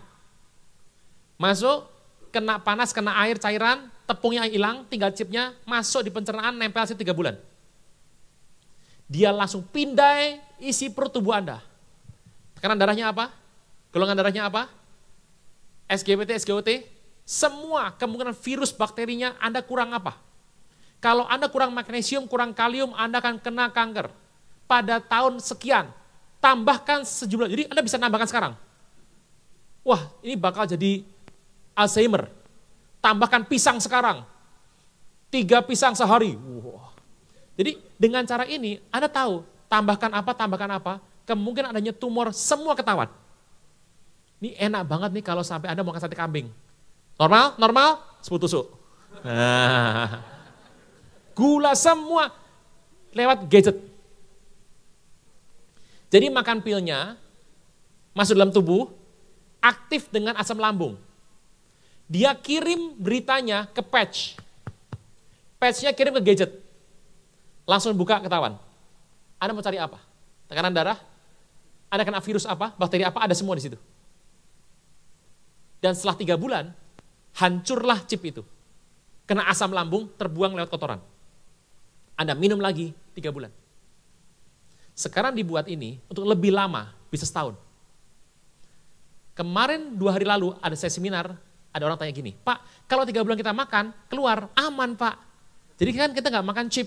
Masuk, kena panas, kena air, cairan, tepungnya hilang, tinggal chipnya, masuk di pencernaan, nempel 3 bulan. Dia langsung pindai isi perut tubuh Anda. Tekanan darahnya apa? Golongan darahnya apa? SGBT, SGOT, semua kemungkinan virus bakterinya Anda kurang apa? Kalau Anda kurang magnesium, kurang kalium, Anda akan kena kanker. Pada tahun sekian, tambahkan sejumlah, jadi Anda bisa nambahkan sekarang. Wah, ini bakal jadi Alzheimer. Tambahkan pisang sekarang. 3 pisang sehari. Wah. Jadi dengan cara ini, Anda tahu, tambahkan apa, kemungkinan adanya tumor semua ketahuan. Ini enak banget nih kalau sampai Anda mau makan sate kambing. Normal, 10 tusuk. Nah, gula semua lewat gadget. Jadi makan pilnya, masuk dalam tubuh, aktif dengan asam lambung. Dia kirim beritanya ke patch. Patchnya kirim ke gadget. Langsung buka ketahuan. Anda mau cari apa? Tekanan darah? Anda kena virus apa? Bakteri apa? Ada semua di situ. Dan setelah 3 bulan, hancurlah chip itu. Kena asam lambung, terbuang lewat kotoran. Anda minum lagi 3 bulan. Sekarang dibuat ini untuk lebih lama, bisa setahun. Kemarin 2 hari lalu ada saya seminar, ada orang tanya gini, Pak, kalau 3 bulan kita makan, keluar, aman Pak. Jadi kan kita nggak makan chip.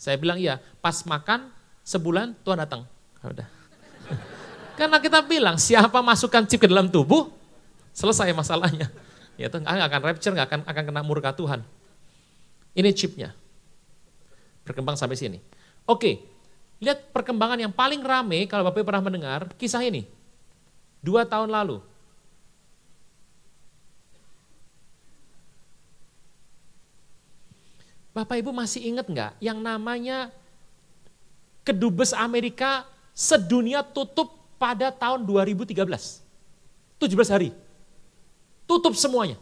Saya bilang iya, pas makan sebulan Tuhan datang. Udah. Karena kita bilang siapa masukkan chip ke dalam tubuh, selesai masalahnya. Ya itu nggak akan rapture, nggak akan kena murka Tuhan. Ini chipnya. Berkembang sampai sini. Oke, lihat perkembangan yang paling rame kalau Bapak Ibu pernah mendengar kisah ini. 2 tahun lalu. Bapak Ibu masih ingat nggak yang namanya kedubes Amerika sedunia tutup pada tahun 2013. 17 hari. tutup semuanya.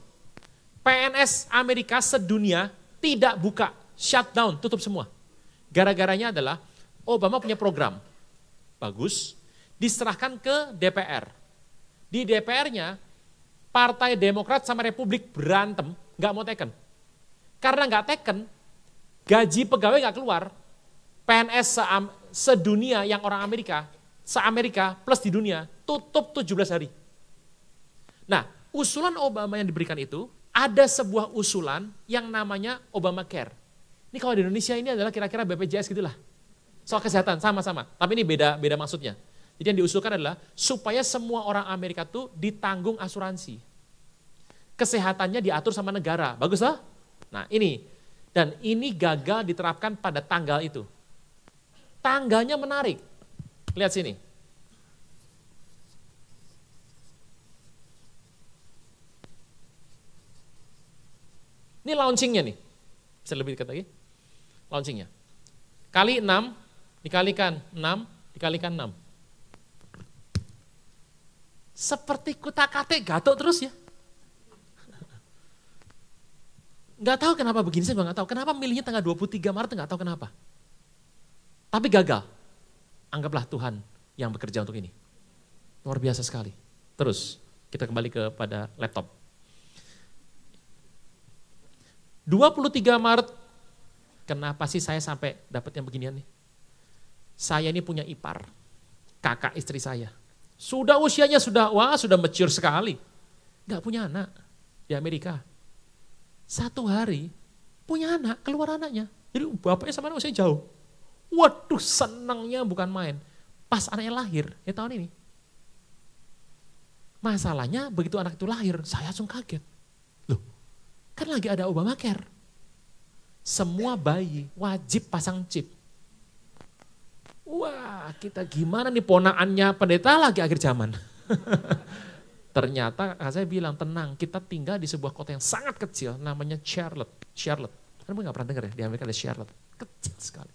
PNS Amerika sedunia tidak buka, shutdown, tutup semua. Gara-garanya adalah Obama punya program, bagus, diserahkan ke DPR. Di DPR-nya, Partai Demokrat sama Republik berantem, nggak mau teken. Karena nggak teken, gaji pegawai nggak keluar, PNS sedunia yang orang Amerika, se-Amerika plus di dunia, tutup 17 hari. Nah, usulan Obama yang diberikan itu, ada sebuah usulan yang namanya Obamacare. Ini kalau di Indonesia ini adalah kira-kira BPJS gitulah. Soal kesehatan, sama-sama. Tapi ini beda maksudnya. Jadi yang diusulkan adalah supaya semua orang Amerika tuh ditanggung asuransi. Kesehatannya diatur sama negara. Bagus lah? Nah ini. Dan ini gagal diterapkan pada tanggal itu. Tanggalnya menarik. Lihat sini. Ini launchingnya nih. Bisa lebih dekat lagi. Launchingnya. Kali 6, dikalikan 6, dikalikan 6. Seperti kutak-katik gatuk terus ya. Nggak tahu kenapa begini, saya nggak tahu. Kenapa milihnya tanggal 23 Maret, nggak tahu kenapa. Tapi gagal. Anggaplah Tuhan yang bekerja untuk ini. Luar biasa sekali. Terus, kita kembali kepada laptop. 23 Maret, kenapa sih saya sampai dapat yang beginian nih? Saya ini punya ipar, kakak istri saya. Sudah usianya sudah mature sekali. Gak punya anak di Amerika. Satu hari punya anak, keluar anaknya. Jadi bapaknya sama anaknya jauh. Waduh senangnya bukan main. Pas anaknya lahir, ya tahun ini. Masalahnya begitu anak itu lahir, saya langsung kaget. Loh, kan lagi ada Obamacare. Semua bayi wajib pasang chip. Wah, kita gimana nih ponaannya pendeta lagi akhir zaman. Ternyata saya bilang tenang, kita tinggal di sebuah kota yang sangat kecil namanya Charlotte. Kan nggak pernah dengar ya di Amerika ada Charlotte. Kecil sekali.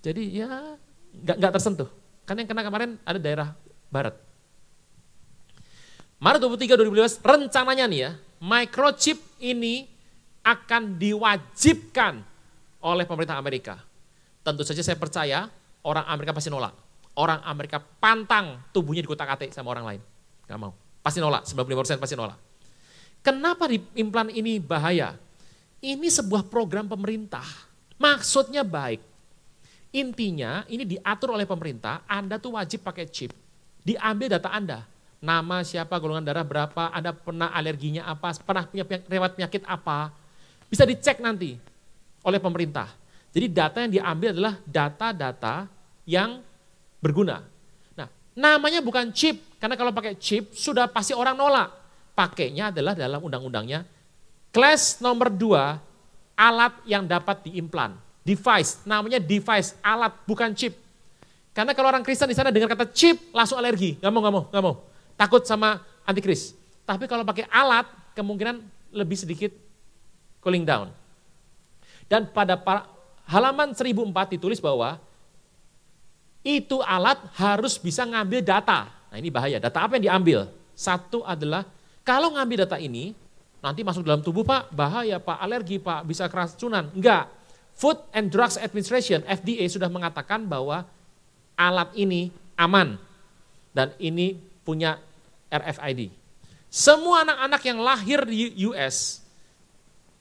Jadi ya nggak tersentuh. Kan yang kena kemarin ada daerah barat. Maret 23, 2015 rencananya nih ya, microchip ini akan diwajibkan oleh pemerintah Amerika. Tentu saja saya percaya orang Amerika pasti nolak. Orang Amerika pantang tubuhnya dikutak-atik sama orang lain. Gak mau. Pasti nolak, 95% pasti nolak. Kenapa implan ini bahaya? Ini sebuah program pemerintah. Maksudnya baik. Intinya ini diatur oleh pemerintah, Anda tuh wajib pakai chip. Diambil data Anda. Nama siapa, golongan darah berapa, Anda pernah alerginya apa, pernah punya riwayat penyakit apa. Bisa dicek nanti oleh pemerintah. Jadi data yang diambil adalah data-data yang berguna. Nah, namanya bukan chip, karena kalau pakai chip sudah pasti orang nolak. Pakainya adalah dalam undang-undangnya, kelas nomor 2, alat yang dapat diimplan. Device, namanya device, alat bukan chip. Karena kalau orang Kristen di sana dengar kata chip, langsung alergi. Gak mau. Takut sama antikris. Tapi kalau pakai alat, kemungkinan lebih sedikit cooling down. Dan pada halaman 1004 ditulis bahwa itu alat harus bisa ngambil data. Nah ini bahaya, data apa yang diambil? Satu adalah, kalau ngambil data ini, nanti masuk dalam tubuh Pak, bahaya Pak, alergi Pak, bisa keracunan. Enggak, Food and Drugs Administration, FDA sudah mengatakan bahwa alat ini aman. Dan ini punya RFID. Semua anak-anak yang lahir di US,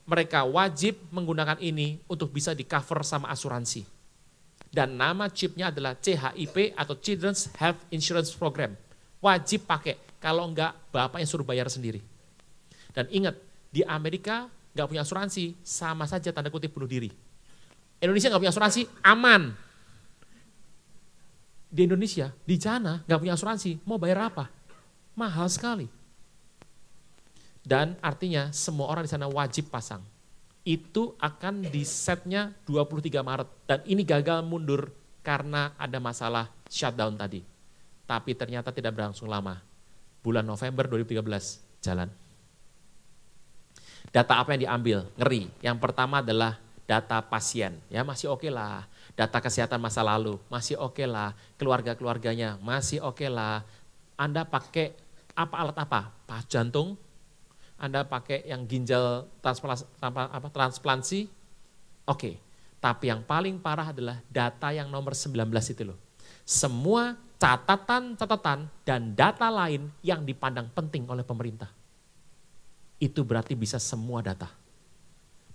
mereka wajib menggunakan ini untuk bisa di cover sama asuransi. Dan nama chipnya adalah CHIP atau Children's Health Insurance Program. Wajib pakai, kalau enggak bapaknya suruh bayar sendiri. Dan ingat, di Amerika enggak punya asuransi, sama saja tanda kutip bunuh diri. Indonesia enggak punya asuransi, aman. Di Indonesia, di sana enggak punya asuransi, mau bayar apa? Mahal sekali. Dan artinya semua orang di sana wajib pasang. Itu akan di setnya 23 Maret. Dan ini gagal mundur karena ada masalah shutdown tadi. Tapi ternyata tidak berlangsung lama. Bulan November 2013 jalan. Data apa yang diambil? Ngeri. Yang pertama adalah data pasien. Ya masih oke lah. Data kesehatan masa lalu masih oke lah. Keluarga-keluarganya masih oke lah. Anda pakai alat apa? Jantung, Anda pakai yang ginjal transplantasi, oke. Tapi yang paling parah adalah data yang nomor 19 itu loh. Semua catatan-catatan dan data lain yang dipandang penting oleh pemerintah. Itu berarti bisa semua data.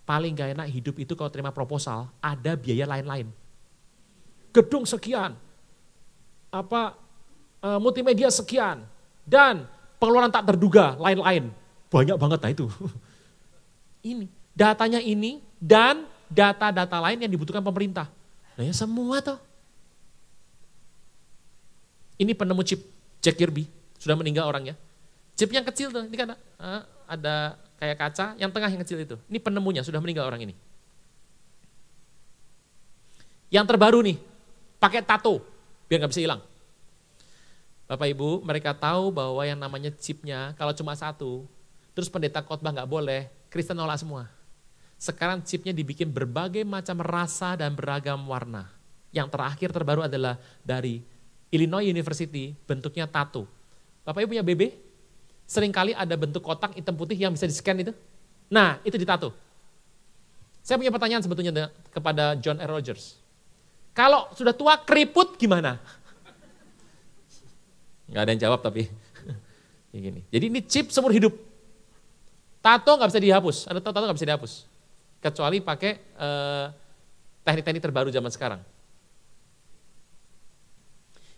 Paling gak enak hidup itu kalau terima proposal, ada biaya lain-lain. Gedung sekian, multimedia sekian, dan pengeluaran tak terduga lain-lain. Banyak banget lah itu. Ini, datanya ini dan data-data lain yang dibutuhkan pemerintah. Nah ya semua toh. Ini penemu chip Jack Kirby, sudah meninggal orangnya. Chip yang kecil tuh, ini kan ada kayak kaca, yang tengah yang kecil itu. Ini penemunya, sudah meninggal orang ini. Yang terbaru nih, pakai tato, biar gak bisa hilang. Bapak Ibu, mereka tahu bahwa yang namanya chipnya, kalau cuma satu, terus pendeta khotbah gak boleh, Kristen nolak semua. Sekarang chipnya dibikin berbagai macam rasa dan beragam warna. Yang terakhir terbaru adalah dari Illinois University, bentuknya tato. Bapak Ibu punya BB? Seringkali ada bentuk kotak hitam putih yang bisa di-scan itu. Nah, itu ditato. Saya punya pertanyaan sebetulnya kepada John R. Rogers. Kalau sudah tua keriput gimana? Nggak ada yang jawab tapi. Gini. Jadi ini chip seumur hidup. Tato nggak bisa dihapus. Ada tato nggak bisa dihapus. Kecuali pakai teknik-teknik terbaru zaman sekarang.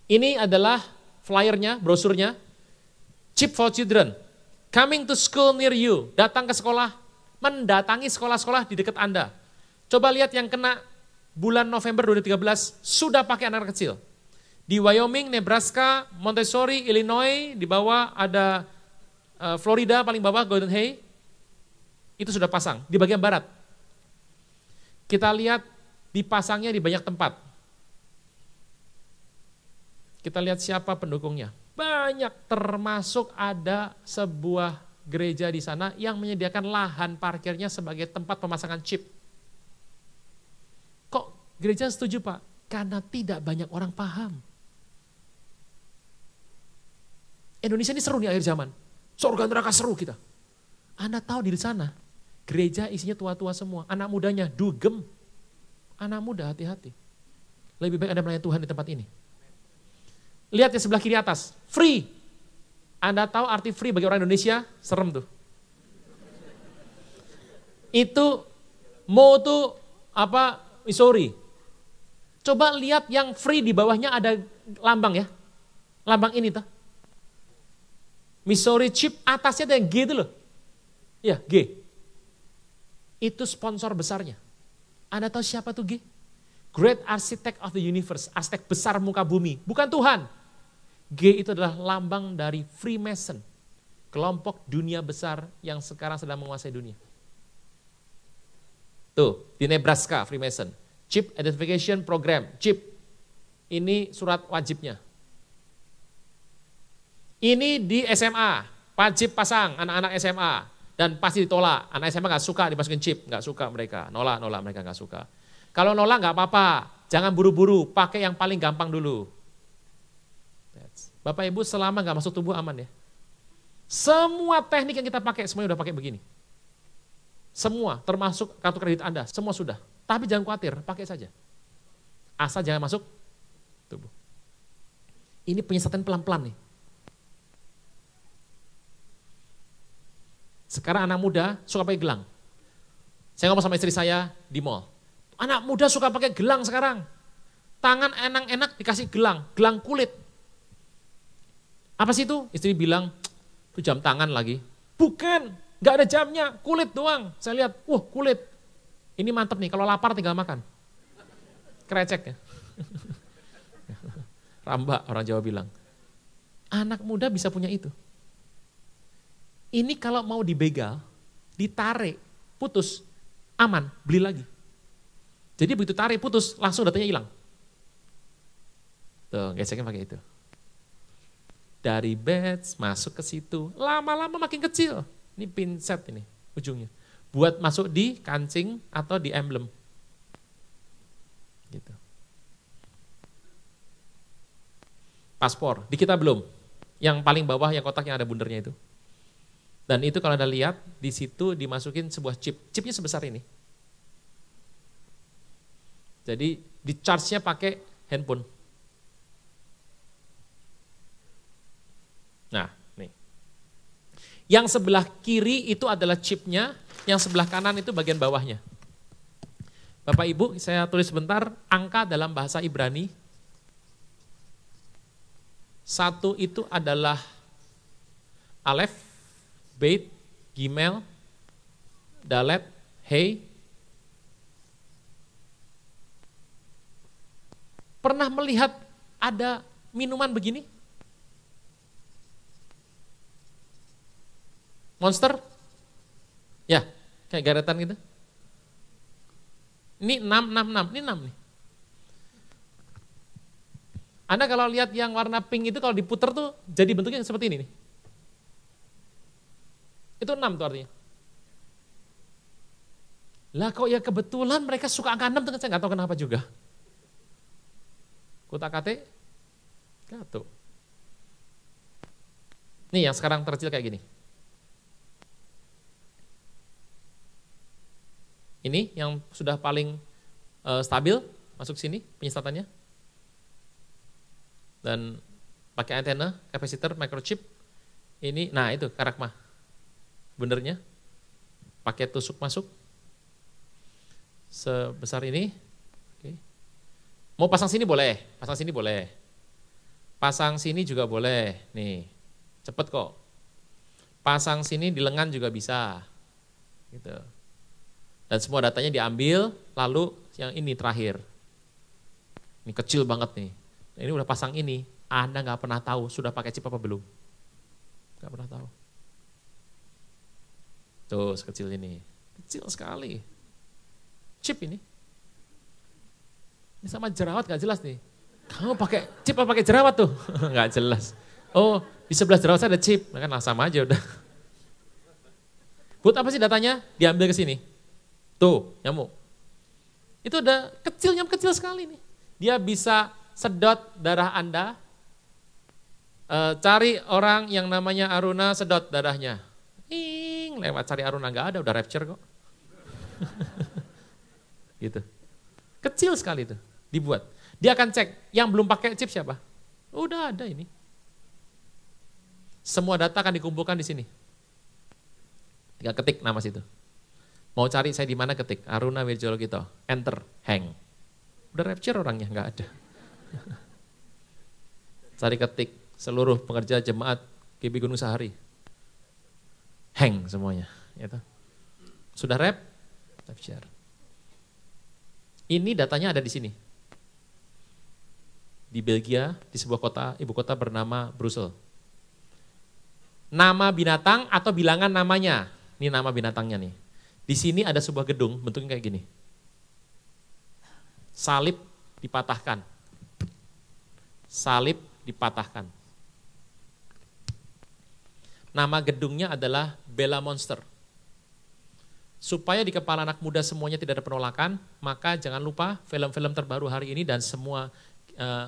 Ini adalah flyernya, brosurnya. Chip for Children. Coming to school near you. Datang ke sekolah, mendatangi sekolah-sekolah di dekat Anda. Coba lihat yang kena bulan November 2013, sudah pakai anak kecil. Di Wyoming, Nebraska, Montessori, Illinois, di bawah ada Florida paling bawah, Golden Hay. Itu sudah pasang, di bagian barat. Kita lihat dipasangnya di banyak tempat. Kita lihat siapa pendukungnya. Banyak, termasuk ada sebuah gereja di sana yang menyediakan lahan parkirnya sebagai tempat pemasangan chip. Kok gereja setuju Pak? Karena tidak banyak orang paham. Indonesia ini seru nih akhir zaman. Surga neraka seru kita. Anda tahu di sana, gereja isinya tua-tua semua. Anak mudanya dugem. Anak muda hati-hati. Lebih baik Anda melayani Tuhan di tempat ini. Lihat di sebelah kiri atas, free. Anda tahu arti free bagi orang Indonesia? Serem tuh. Itu mau tuh Missouri. Coba lihat yang free di bawahnya ada lambang ya. Lambang ini tuh. Missouri chip atasnya ada yang G itu loh. Ya, G. Itu sponsor besarnya. Anda tahu siapa tuh G? Great Architect of the Universe, arsitek besar muka bumi, bukan Tuhan. G itu adalah lambang dari Freemason, kelompok dunia besar yang sekarang sedang menguasai dunia. Tuh, di Nebraska Freemason, Chip Identification Program, chip. Ini surat wajibnya. Ini di SMA, wajib pasang anak-anak SMA. Dan pasti ditolak, anak SMA gak suka dimasukin chip, gak suka mereka, nolak mereka gak suka. Kalau nolak gak apa-apa, jangan buru-buru, pakai yang paling gampang dulu. Bapak Ibu selama gak masuk tubuh aman ya. Semua teknik yang kita pakai, semuanya udah pakai begini. Semua, termasuk kartu kredit Anda, semua sudah. Tapi jangan khawatir, pakai saja. Asal jangan masuk tubuh. Ini penyesatan pelan-pelan nih. Sekarang anak muda suka pakai gelang. Saya ngomong sama istri saya di mall. Anak muda suka pakai gelang sekarang. Tangan enak-enak dikasih gelang kulit. Apa sih itu? Istri bilang, itu jam tangan lagi. Bukan, gak ada jamnya, kulit doang. Saya lihat, kulit. Ini mantep nih, kalau lapar tinggal makan. Krecek ya. Rambak orang Jawa bilang. Anak muda bisa punya itu. Ini kalau mau dibegal, ditarik, putus, aman, beli lagi. Jadi begitu tarik, putus, langsung datanya hilang. Tuh, geseknya pakai itu. Dari badge masuk ke situ, lama-lama makin kecil. Ini pinset ini ujungnya. Buat masuk di kancing atau di emblem. Gitu. Paspor, di kita belum. Yang paling bawah yang kotak yang ada bundernya itu. Dan itu kalau Anda lihat, di situ dimasukin sebuah chip. Chipnya sebesar ini. Jadi di charge-nya pakai handphone. Nah, nih. Yang sebelah kiri itu adalah chipnya, yang sebelah kanan itu bagian bawahnya. Bapak Ibu, saya tulis sebentar, angka dalam bahasa Ibrani. 1 itu adalah Alef, Beit, Gimel, Dalet, Hei. Pernah melihat ada minuman begini? Monster? Ya, kayak garetan gitu. Ini 6, ini 6 nih. Anda kalau lihat yang warna pink itu kalau diputer tuh jadi bentuknya seperti ini nih. Itu 6 tuh artinya. Lah kok ya kebetulan mereka suka angka 6 tuh saya nggak tahu kenapa juga. Kutak-kate, gatuh. Nih yang sekarang terkecil kayak gini. Ini yang sudah paling stabil masuk sini penyesatannya. Dan pakai antena, kapasitor, microchip. Ini, nah itu karakma. Benernya, pakai tusuk masuk. Sebesar ini. Oke. Mau pasang sini boleh, pasang sini boleh. Pasang sini juga boleh, nih cepet kok. Pasang sini di lengan juga bisa. Gitu. Dan semua datanya diambil, lalu yang ini terakhir. Ini kecil banget nih. Ini udah pasang ini, Anda nggak pernah tahu sudah pakai chip apa belum. Nggak pernah tahu. Tuh sekecil ini, kecil sekali. Chip ini. Ini sama jerawat nggak jelas nih. Kamu pakai chip apa pakai jerawat tuh? Nggak jelas. Oh di sebelah jerawat saya ada chip, nah, kan sama aja udah. Buat apa sih datanya? Diambil ke sini. Tuh nyamuk. Itu udah kecil, nyamuk kecil sekali nih. Dia bisa sedot darah Anda, cari orang yang namanya Aruna, sedot darahnya. Lewat cari Aruna, nggak ada, udah rapture kok. Gitu. Kecil sekali itu, dibuat. Dia akan cek, yang belum pakai chip siapa? Udah ada ini. Semua data akan dikumpulkan di sini. Tinggal ketik nama situ. Mau cari saya di mana ketik, Aruna Wirjologito, enter, hang. Udah rapture orangnya, nggak ada. Cari ketik seluruh pengerja jemaat GB Gunung Sahari. Hang semuanya. Gitu. Sudah rapture. Ini datanya ada di sini. Di Belgia, di sebuah kota, ibu kota bernama Brussels. Nama binatang atau bilangan namanya. Ini nama binatangnya nih. Di sini ada sebuah gedung bentuknya kayak gini. Salib dipatahkan. Salib dipatahkan. Nama gedungnya adalah Bella Monster. Supaya di kepala anak muda semuanya tidak ada penolakan, maka jangan lupa film-film terbaru hari ini dan semua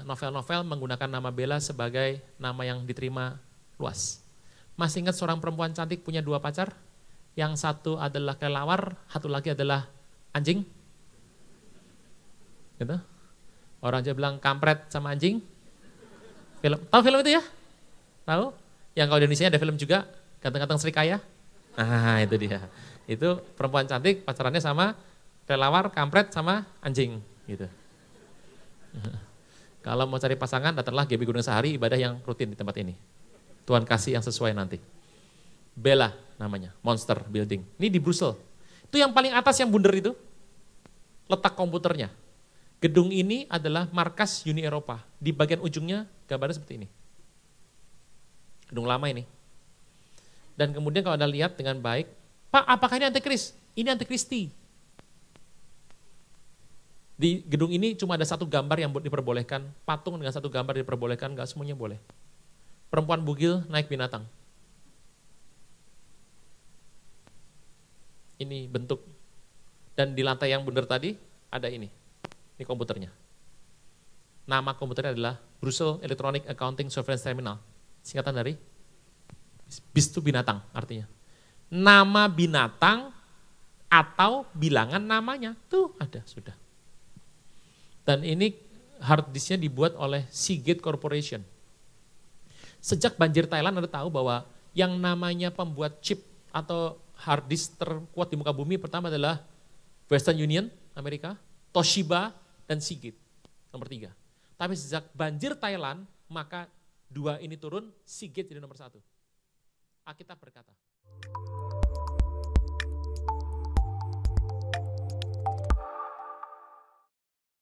novel-novel menggunakan nama Bella sebagai nama yang diterima luas. Masih ingat seorang perempuan cantik punya 2 pacar? Yang satu adalah kelelawar, satu lagi adalah anjing. Gitu. Orang aja bilang kampret sama anjing. Film, tahu film itu ya? Tahu? Yang kalau di Indonesia ada film juga, Ganteng-Ganteng Sri Kaya. Nah itu dia. Itu perempuan cantik pacarannya sama kelelawar, kampret sama anjing. Gitu. Kalau mau cari pasangan, datanglah GB Gunung Sahari, ibadah yang rutin di tempat ini. Tuhan kasih yang sesuai nanti. Bella namanya, Monster Building. Ini di Brussels. Itu yang paling atas yang bundar itu, letak komputernya. Gedung ini adalah markas Uni Eropa. Di bagian ujungnya gambarnya seperti ini. Gedung lama ini. Dan kemudian kalau Anda lihat dengan baik, Pak apakah ini antikris? Ini antikristi. Di gedung ini cuma ada 1 gambar yang diperbolehkan, patung dengan 1 gambar diperbolehkan, gak semuanya boleh. Perempuan bugil naik binatang. Ini bentuk. Dan di lantai yang bundar tadi ada ini. Ini komputernya. Nama komputernya adalah Brussels Electronic Accounting Surveillance Terminal. Singkatan dari BIS itu binatang artinya. nama binatang atau bilangan namanya. Tuh ada, sudah. Dan ini hard disknya dibuat oleh Seagate Corporation. Sejak banjir Thailand Anda tahu bahwa yang namanya pembuat chip atau hard disk terkuat di muka bumi pertama adalah Western Union, Amerika, Toshiba, dan Seagate, nomor 3. Tapi sejak banjir Thailand, maka 2 ini turun, Seagate jadi nomor 1. Alkitab berkata.